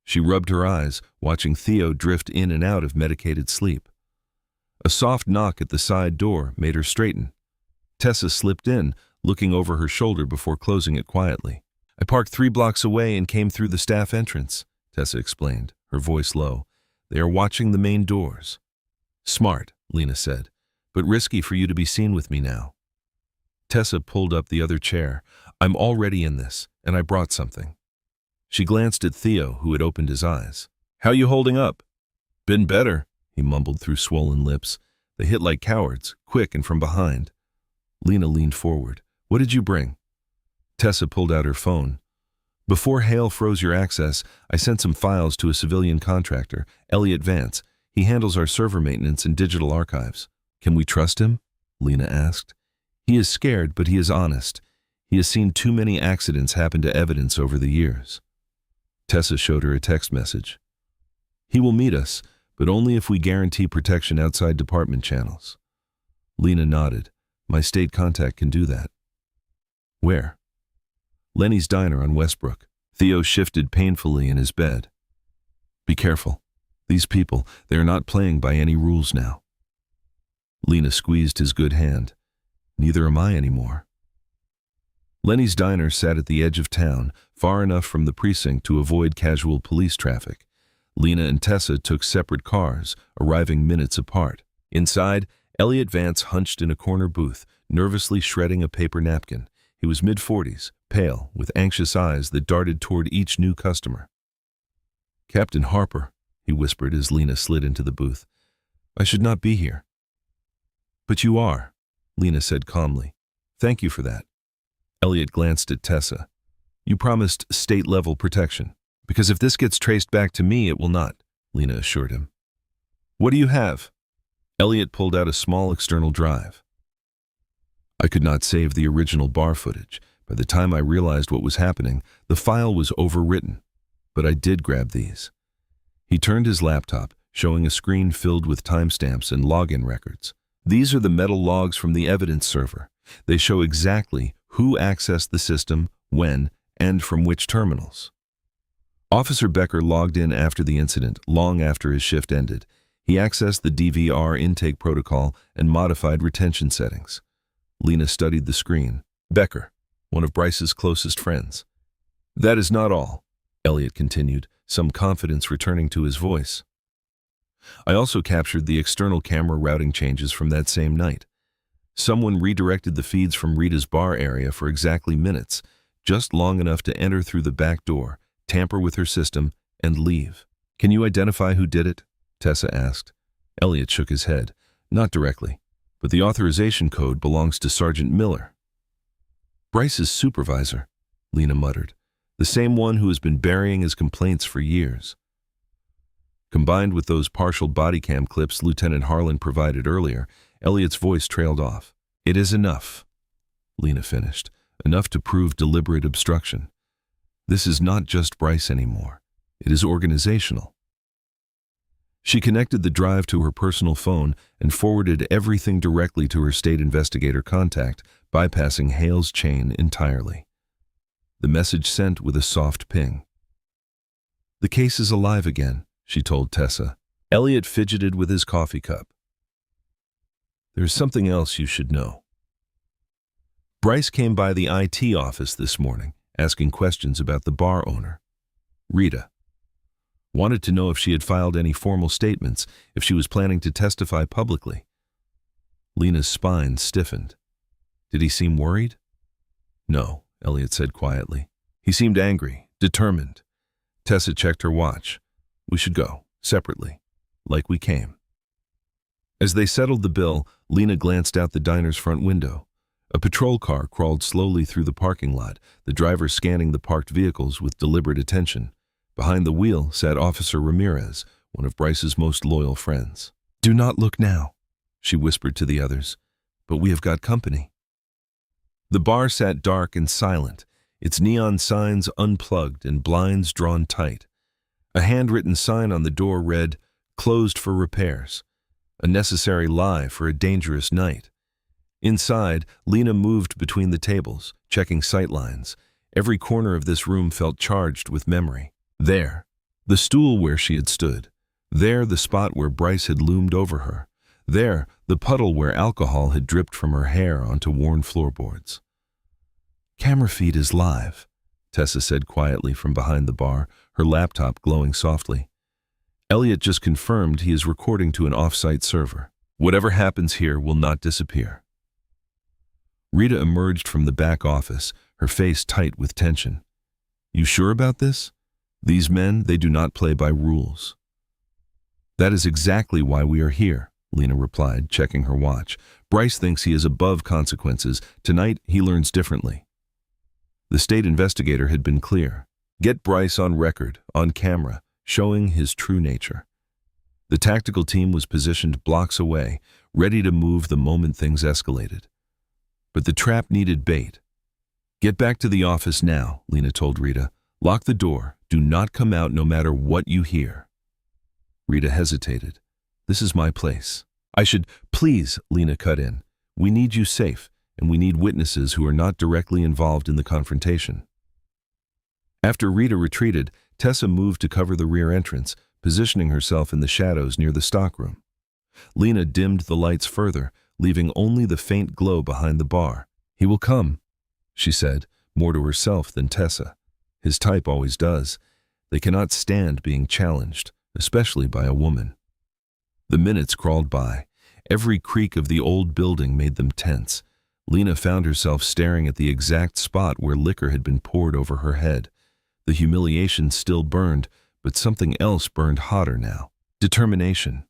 She rubbed her eyes, watching Theo drift in and out of medicated sleep. A soft knock at the side door made her straighten. Tessa slipped in, looking over her shoulder before closing it quietly. "I parked 3 blocks away and came through the staff entrance," Tessa explained, her voice low. "They are watching the main doors." "Smart," Lena said, "but risky for you to be seen with me now." Tessa pulled up the other chair. "I'm already in this, and I brought something." She glanced at Theo, who had opened his eyes. "How you holding up?" "Been better," he mumbled through swollen lips. "They hit like cowards, quick and from behind." Lena leaned forward. "What did you bring?" Tessa pulled out her phone. "Before Hale froze your access, I sent some files to a civilian contractor, Elliot Vance. He handles our server maintenance and digital archives." "Can we trust him?" Lena asked. "He is scared, but he is honest. He has seen too many accidents happen to evidence over the years." Tessa showed her a text message. "He will meet us, but only if we guarantee protection outside department channels." Lena nodded. "My state contact can do that." "Where?" "Lenny's Diner on Westbrook." Theo shifted painfully in his bed. "Be careful. These people, they are not playing by any rules now." Lena squeezed his good hand. Neither am I anymore. Lenny's diner sat at the edge of town, far enough from the precinct to avoid casual police traffic. Lena and Tessa took separate cars, arriving minutes apart. Inside, Elliot Vance hunched in a corner booth, nervously shredding a paper napkin. He was mid-40s, pale, with anxious eyes that darted toward each new customer. "Captain Harper," he whispered as Lena slid into the booth. "I should not be here." "But you are," Lena said calmly. "Thank you for that." Elliot glanced at Tessa. "You promised state-level protection. Because if this gets traced back to me, it will not," Lena assured him. "What do you have?" Elliot pulled out a small external drive. "I could not save the original bar footage. By the time I realized what was happening, the file was overwritten. But I did grab these." He turned his laptop, showing a screen filled with timestamps and login records. "These are the metal logs from the evidence server. They show exactly who accessed the system, when, and from which terminals." Officer Becker logged in after the incident, long after his shift ended. He accessed the DVR intake protocol and modified retention settings. Lena studied the screen. "Becker, one of Bryce's closest friends." "That is not all," Elliot continued, some confidence returning to his voice. "I also captured the external camera routing changes from that same night. Someone redirected the feeds from Rita's bar area for exactly minutes, just long enough to enter through the back door, tamper with her system, and leave." "Can you identify who did it?" Tessa asked. Elliot shook his head. "Not directly, but the authorization code belongs to Sergeant Miller." "Bryce's supervisor," Lena muttered. "The same one who has been burying his complaints for years." Combined with those partial body cam clips Lieutenant Harlan provided earlier, Elliot's voice trailed off. "It is enough," Lena finished. "Enough to prove deliberate obstruction. This is not just Bryce anymore. It is organizational." She connected the drive to her personal phone and forwarded everything directly to her state investigator contact, bypassing Hale's chain entirely. The message sent with a soft ping. "The case is alive again," she told Tessa. Elliot fidgeted with his coffee cup. "There's something else you should know. Bryce came by the IT office this morning, asking questions about the bar owner, Rita. Wanted to know if she had filed any formal statements, if she was planning to testify publicly." Lena's spine stiffened. "Did he seem worried?" "No," Elliot said quietly. "He seemed angry, determined." Tessa checked her watch. "We should go, separately, like we came." As they settled the bill, Lena glanced out the diner's front window. A patrol car crawled slowly through the parking lot, the driver scanning the parked vehicles with deliberate attention. Behind the wheel sat Officer Ramirez, one of Bryce's most loyal friends. "Do not look now," she whispered to the others, "but we have got company." The bar sat dark and silent, its neon signs unplugged and blinds drawn tight. A handwritten sign on the door read, "Closed for repairs," a necessary lie for a dangerous night. Inside, Lena moved between the tables, checking sightlines. Every corner of this room felt charged with memory. There, the stool where she had stood. There, the spot where Bryce had loomed over her. There, the puddle where alcohol had dripped from her hair onto worn floorboards. "Camera feed is live," Tessa said quietly from behind the bar, her laptop glowing softly. "Elliot just confirmed he is recording to an off-site server. Whatever happens here will not disappear." Rita emerged from the back office, her face tight with tension. "You sure about this? These men, they do not play by rules." "That is exactly why we are here," Lena replied, checking her watch. "Bryce thinks he is above consequences. Tonight, he learns differently." The state investigator had been clear. Get Bryce on record, on camera, showing his true nature. The tactical team was positioned blocks away, ready to move the moment things escalated. But the trap needed bait. "Get back to the office now," Lena told Rita. "Lock the door. Do not come out no matter what you hear." Rita hesitated. "This is my place." Please," Lena cut in. "We need you safe, and we need witnesses who are not directly involved in the confrontation." After Rita retreated, Tessa moved to cover the rear entrance, positioning herself in the shadows near the stockroom. Lena dimmed the lights further, leaving only the faint glow behind the bar. "He will come," she said, more to herself than Tessa. His type always does. They cannot stand being challenged, especially by a woman. The minutes crawled by. Every creak of the old building made them tense. Lena found herself staring at the exact spot where liquor had been poured over her head. The humiliation still burned, but something else burned hotter now. Determination.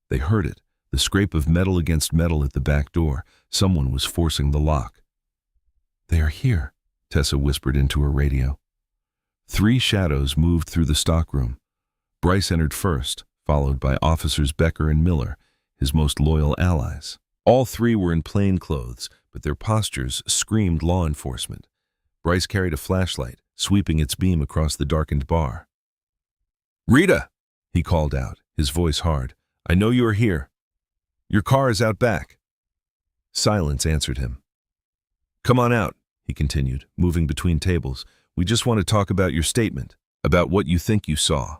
They heard it, the scrape of metal against metal at the back door. Someone was forcing the lock. "They are here," Tessa whispered into her radio. 3 shadows moved through the stockroom. Bryce entered first, followed by Officers Becker and Miller, his most loyal allies. All 3 were in plain clothes, but their postures screamed law enforcement. Bryce carried a flashlight, sweeping its beam across the darkened bar. "Rita!" he called out, his voice hard. "I know you are here. Your car is out back." Silence answered him. "Come on out," he continued, moving between tables. "We just want to talk about your statement, about what you think you saw."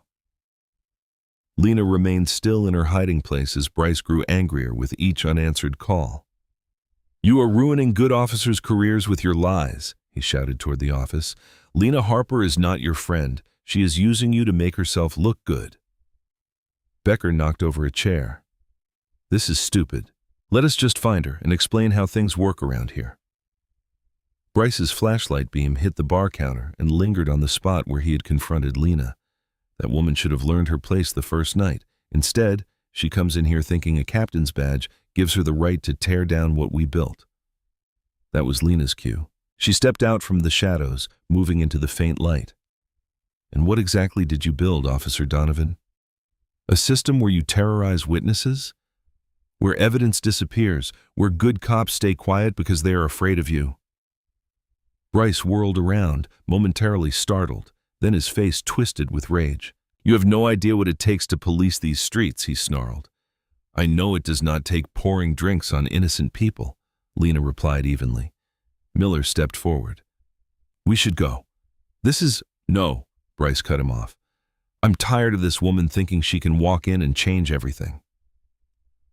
Lena remained still in her hiding place as Bryce grew angrier with each unanswered call. "You are ruining good officers' careers with your lies," he shouted toward the office. "Lena Harper is not your friend. She is using you to make herself look good." Becker knocked over a chair. "This is stupid. Let us just find her and explain how things work around here." Bryce's flashlight beam hit the bar counter and lingered on the spot where he had confronted Lena. That woman should have learned her place the first night. Instead, she comes in here thinking a captain's badge gives her the right to tear down what we built. That was Lena's cue. She stepped out from the shadows, moving into the faint light. "And what exactly did you build, Officer Donovan? A system where you terrorize witnesses? Where evidence disappears, where good cops stay quiet because they are afraid of you?" Bryce whirled around, momentarily startled. Then his face twisted with rage. "You have no idea what it takes to police these streets," he snarled. "I know it does not take pouring drinks on innocent people," Lena replied evenly. Miller stepped forward. "We should go. This is—" "No," Bryce cut him off. "I'm tired of this woman thinking she can walk in and change everything."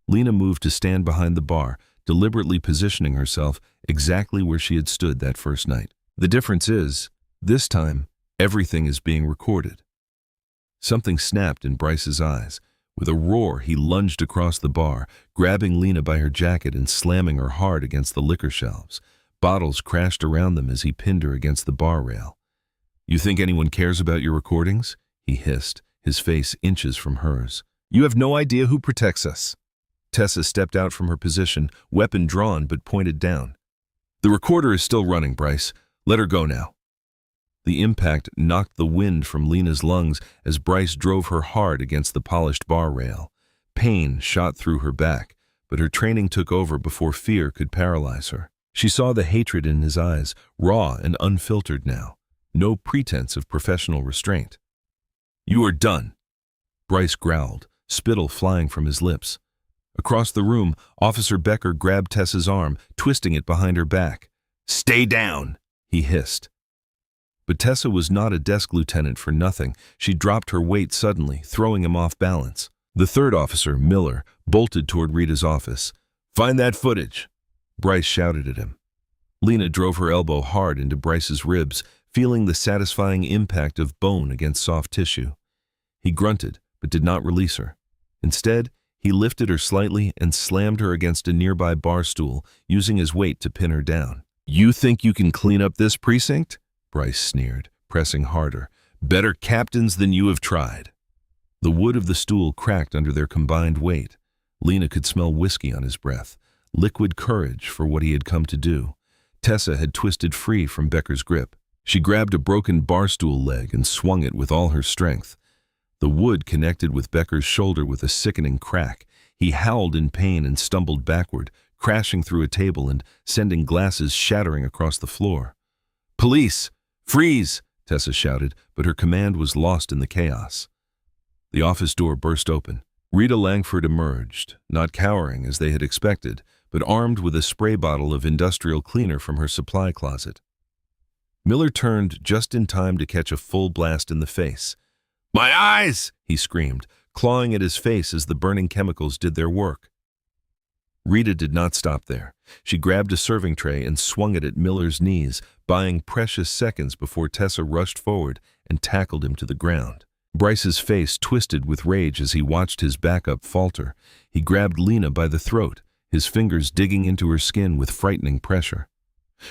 Lena moved to stand behind the bar, deliberately positioning herself exactly where she had stood that first night. The difference is, this time, everything is being recorded. Something snapped in Bryce's eyes. With a roar, he lunged across the bar, grabbing Lena by her jacket and slamming her hard against the liquor shelves. Bottles crashed around them as he pinned her against the bar rail. "You think anyone cares about your recordings?" he hissed, his face inches from hers. "You have no idea who protects us." Tessa stepped out from her position, weapon drawn but pointed down. "The recorder is still running, Bryce. Let her go now." The impact knocked the wind from Lena's lungs as Bryce drove her hard against the polished bar rail. Pain shot through her back, but her training took over before fear could paralyze her. She saw the hatred in his eyes, raw and unfiltered now. No pretense of professional restraint. "You are done," Bryce growled, spittle flying from his lips. Across the room, Officer Becker grabbed Tessa's arm, twisting it behind her back. "Stay down," he hissed. But Tessa was not a desk lieutenant for nothing. She dropped her weight suddenly, throwing him off balance. The third officer, Miller, bolted toward Rita's office. "Find that footage," Bryce shouted at him. Lena drove her elbow hard into Bryce's ribs, feeling the satisfying impact of bone against soft tissue. He grunted, but did not release her. Instead, he lifted her slightly and slammed her against a nearby bar stool, using his weight to pin her down. "You think you can clean up this precinct?" Bryce sneered, pressing harder. "Better captains than you have tried." The wood of the stool cracked under their combined weight. Lena could smell whiskey on his breath, liquid courage for what he had come to do. Tessa had twisted free from Becker's grip. She grabbed a broken bar stool leg and swung it with all her strength. The wood connected with Becker's shoulder with a sickening crack. He howled in pain and stumbled backward, crashing through a table and sending glasses shattering across the floor. "Police! Freeze!" Tessa shouted, but her command was lost in the chaos. The office door burst open. Rita Langford emerged, not cowering as they had expected, but armed with a spray bottle of industrial cleaner from her supply closet. Miller turned just in time to catch a full blast in the face. "My eyes!" he screamed, clawing at his face as the burning chemicals did their work. Rita did not stop there. She grabbed a serving tray and swung it at Miller's knees, buying precious seconds before Tessa rushed forward and tackled him to the ground. Bryce's face twisted with rage as he watched his backup falter. He grabbed Lena by the throat, his fingers digging into her skin with frightening pressure.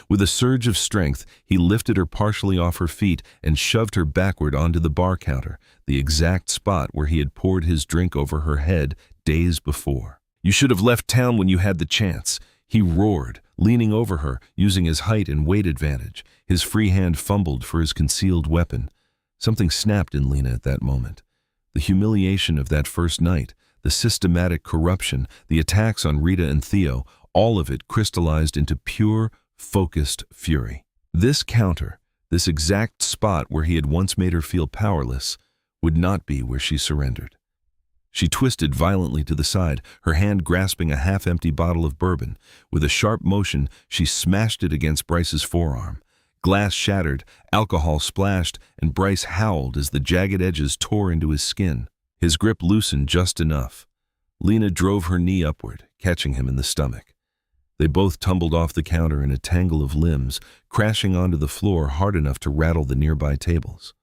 With a surge of strength, he lifted her partially off her feet and shoved her backward onto the bar counter, the exact spot where he had poured his drink over her head days before. "You should have left town when you had the chance," he roared, leaning over her, using his height and weight advantage. His free hand fumbled for his concealed weapon. Something snapped in Lena at that moment. The humiliation of that first night, the systematic corruption, the attacks on Rita and Theo, all of it crystallized into pure, focused fury. This counter, this exact spot where he had once made her feel powerless, would not be where she surrendered. She twisted violently to the side, her hand grasping a half-empty bottle of bourbon. With a sharp motion, she smashed it against Bryce's forearm. Glass shattered, alcohol splashed, and Bryce howled as the jagged edges tore into his skin. His grip loosened just enough. Lena drove her knee upward, catching him in the stomach. They both tumbled off the counter in a tangle of limbs, crashing onto the floor hard enough to rattle the nearby tables.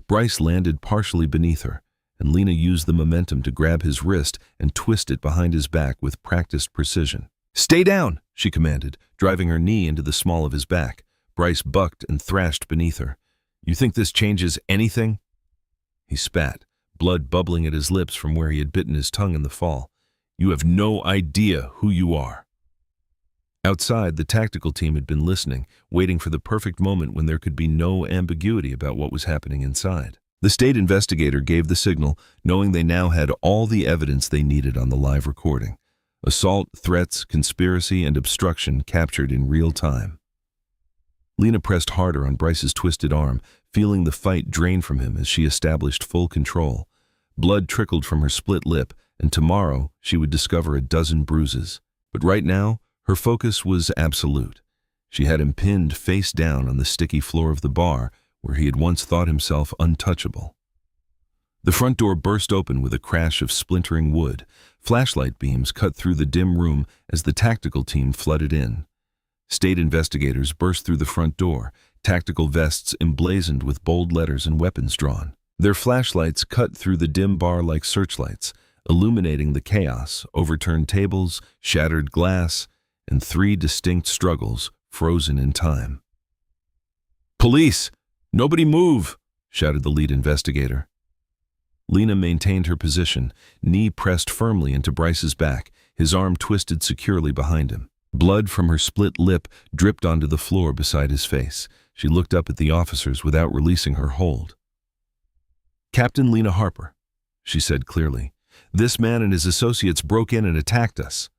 Bryce landed partially beneath her, and Lena used the momentum to grab his wrist and twist it behind his back with practiced precision. "Stay down," she commanded, driving her knee into the small of his back. Bryce bucked and thrashed beneath her. "You think this changes anything?" He spat, blood bubbling at his lips from where he had bitten his tongue in the fall. "You have no idea who you are." Outside, the tactical team had been listening, waiting for the perfect moment when there could be no ambiguity about what was happening inside. The state investigator gave the signal, knowing they now had all the evidence they needed on the live recording. Assault, threats, conspiracy, and obstruction captured in real time. Lena pressed harder on Bryce's twisted arm, feeling the fight drain from him as she established full control. Blood trickled from her split lip, and tomorrow she would discover a dozen bruises. But right now, her focus was absolute. She had him pinned face down on the sticky floor of the bar, where he had once thought himself untouchable. The front door burst open with a crash of splintering wood. Flashlight beams cut through the dim room as the tactical team flooded in. State investigators burst through the front door, tactical vests emblazoned with bold letters and weapons drawn. Their flashlights cut through the dim bar like searchlights, illuminating the chaos, overturned tables, shattered glass, and three distinct struggles frozen in time. "Police! Nobody move!" shouted the lead investigator. Lena maintained her position, knee pressed firmly into Bryce's back, his arm twisted securely behind him. Blood from her split lip dripped onto the floor beside his face. She looked up at the officers without releasing her hold. "Captain Lena Harper," she said clearly. "This man and his associates broke in and attacked us."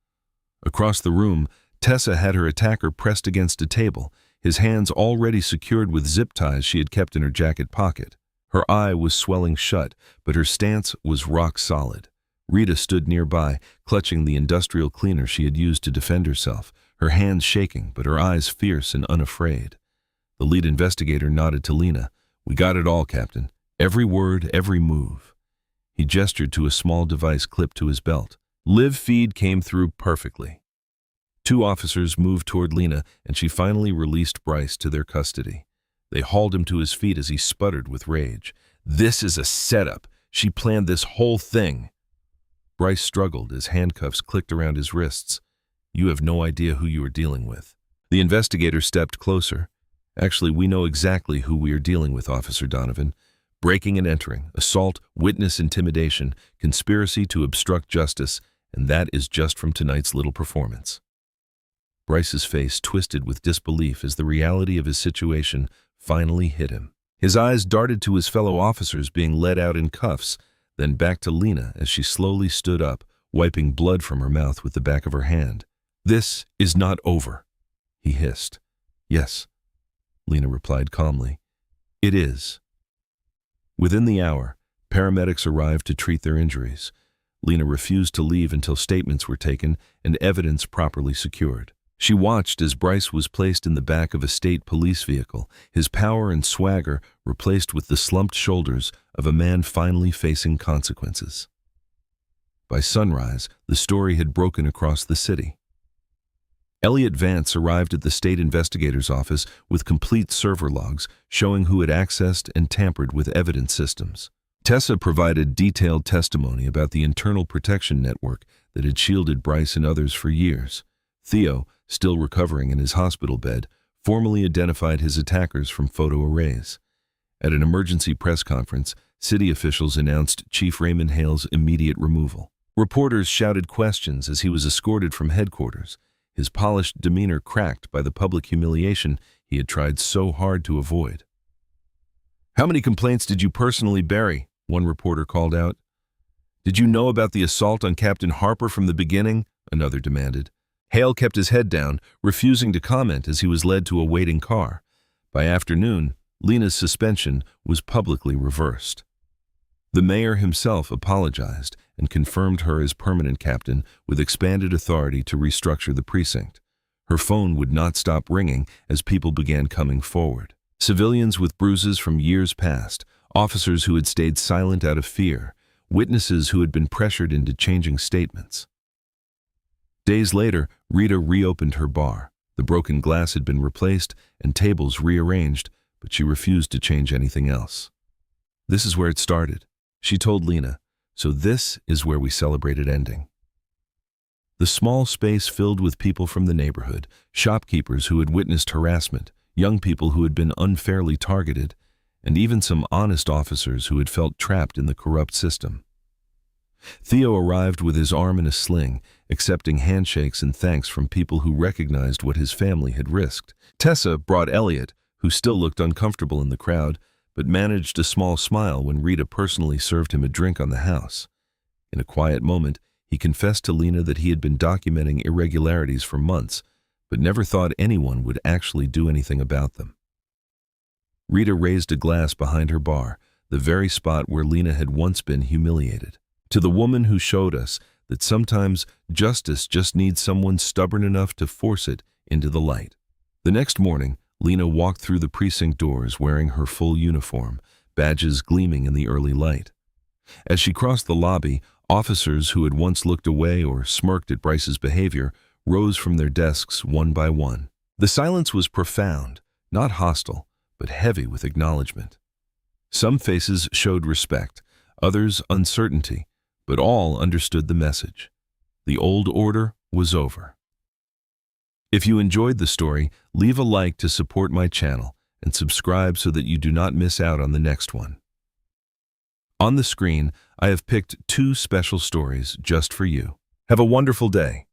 Across the room, Tessa had her attacker pressed against a table, his hands already secured with zip ties she had kept in her jacket pocket. Her eye was swelling shut, but her stance was rock solid. Rita stood nearby, clutching the industrial cleaner she had used to defend herself, her hands shaking, but her eyes fierce and unafraid. The lead investigator nodded to Lena. "We got it all, Captain. Every word, every move." He gestured to a small device clipped to his belt. Live feed came through perfectly. Two officers moved toward Lena, and she finally released Bryce to their custody. They hauled him to his feet as he sputtered with rage. "This is a setup. She planned this whole thing." Bryce struggled as handcuffs clicked around his wrists. "You have no idea who you are dealing with." The investigator stepped closer. "Actually, we know exactly who we are dealing with, Officer Donovan. Breaking and entering, assault, witness intimidation, conspiracy to obstruct justice, and that is just from tonight's little performance." Bryce's face twisted with disbelief as the reality of his situation finally hit him. His eyes darted to his fellow officers being led out in cuffs, then back to Lena as she slowly stood up, wiping blood from her mouth with the back of her hand. "This is not over," he hissed. "Yes," Lena replied calmly. "It is." Within the hour, paramedics arrived to treat their injuries. Lena refused to leave until statements were taken and evidence properly secured. She watched as Bryce was placed in the back of a state police vehicle, his power and swagger replaced with the slumped shoulders of a man finally facing consequences. By sunrise, the story had broken across the city. Elliot Vance arrived at the state investigator's office with complete server logs showing who had accessed and tampered with evidence systems. Tessa provided detailed testimony about the internal protection network that had shielded Bryce and others for years. Theo, still recovering in his hospital bed, formally identified his attackers from photo arrays. At an emergency press conference, city officials announced Chief Raymond Hale's immediate removal. Reporters shouted questions as he was escorted from headquarters, his polished demeanor cracked by the public humiliation he had tried so hard to avoid. "How many complaints did you personally bury?" one reporter called out. "Did you know about the assault on Captain Harper from the beginning?" another demanded. Hale kept his head down, refusing to comment as he was led to a waiting car. By afternoon, Lena's suspension was publicly reversed. The mayor himself apologized and confirmed her as permanent captain with expanded authority to restructure the precinct. Her phone would not stop ringing as people began coming forward. Civilians with bruises from years past, officers who had stayed silent out of fear, witnesses who had been pressured into changing statements. Days later, Rita reopened her bar. The broken glass had been replaced and tables rearranged, but she refused to change anything else. "This is where it started," she told Lena, "so this is where we celebrated ending." The small space filled with people from the neighborhood, shopkeepers who had witnessed harassment, young people who had been unfairly targeted, and even some honest officers who had felt trapped in the corrupt system. Theo arrived with his arm in a sling, accepting handshakes and thanks from people who recognized what his family had risked. Tessa brought Elliot, who still looked uncomfortable in the crowd, but managed a small smile when Rita personally served him a drink on the house. In a quiet moment, he confessed to Lena that he had been documenting irregularities for months, but never thought anyone would actually do anything about them. Rita raised a glass behind her bar, the very spot where Lena had once been humiliated. "To the woman who showed us that sometimes justice just needs someone stubborn enough to force it into the light." The next morning, Lena walked through the precinct doors wearing her full uniform, badges gleaming in the early light. As she crossed the lobby, officers who had once looked away or smirked at Bryce's behavior rose from their desks one by one. The silence was profound, not hostile, but heavy with acknowledgement. Some faces showed respect, others uncertainty, but all understood the message. The old order was over. If you enjoyed the story, leave a like to support my channel and subscribe so that you do not miss out on the next one. On the screen, I have picked 2 special stories just for you. Have a wonderful day.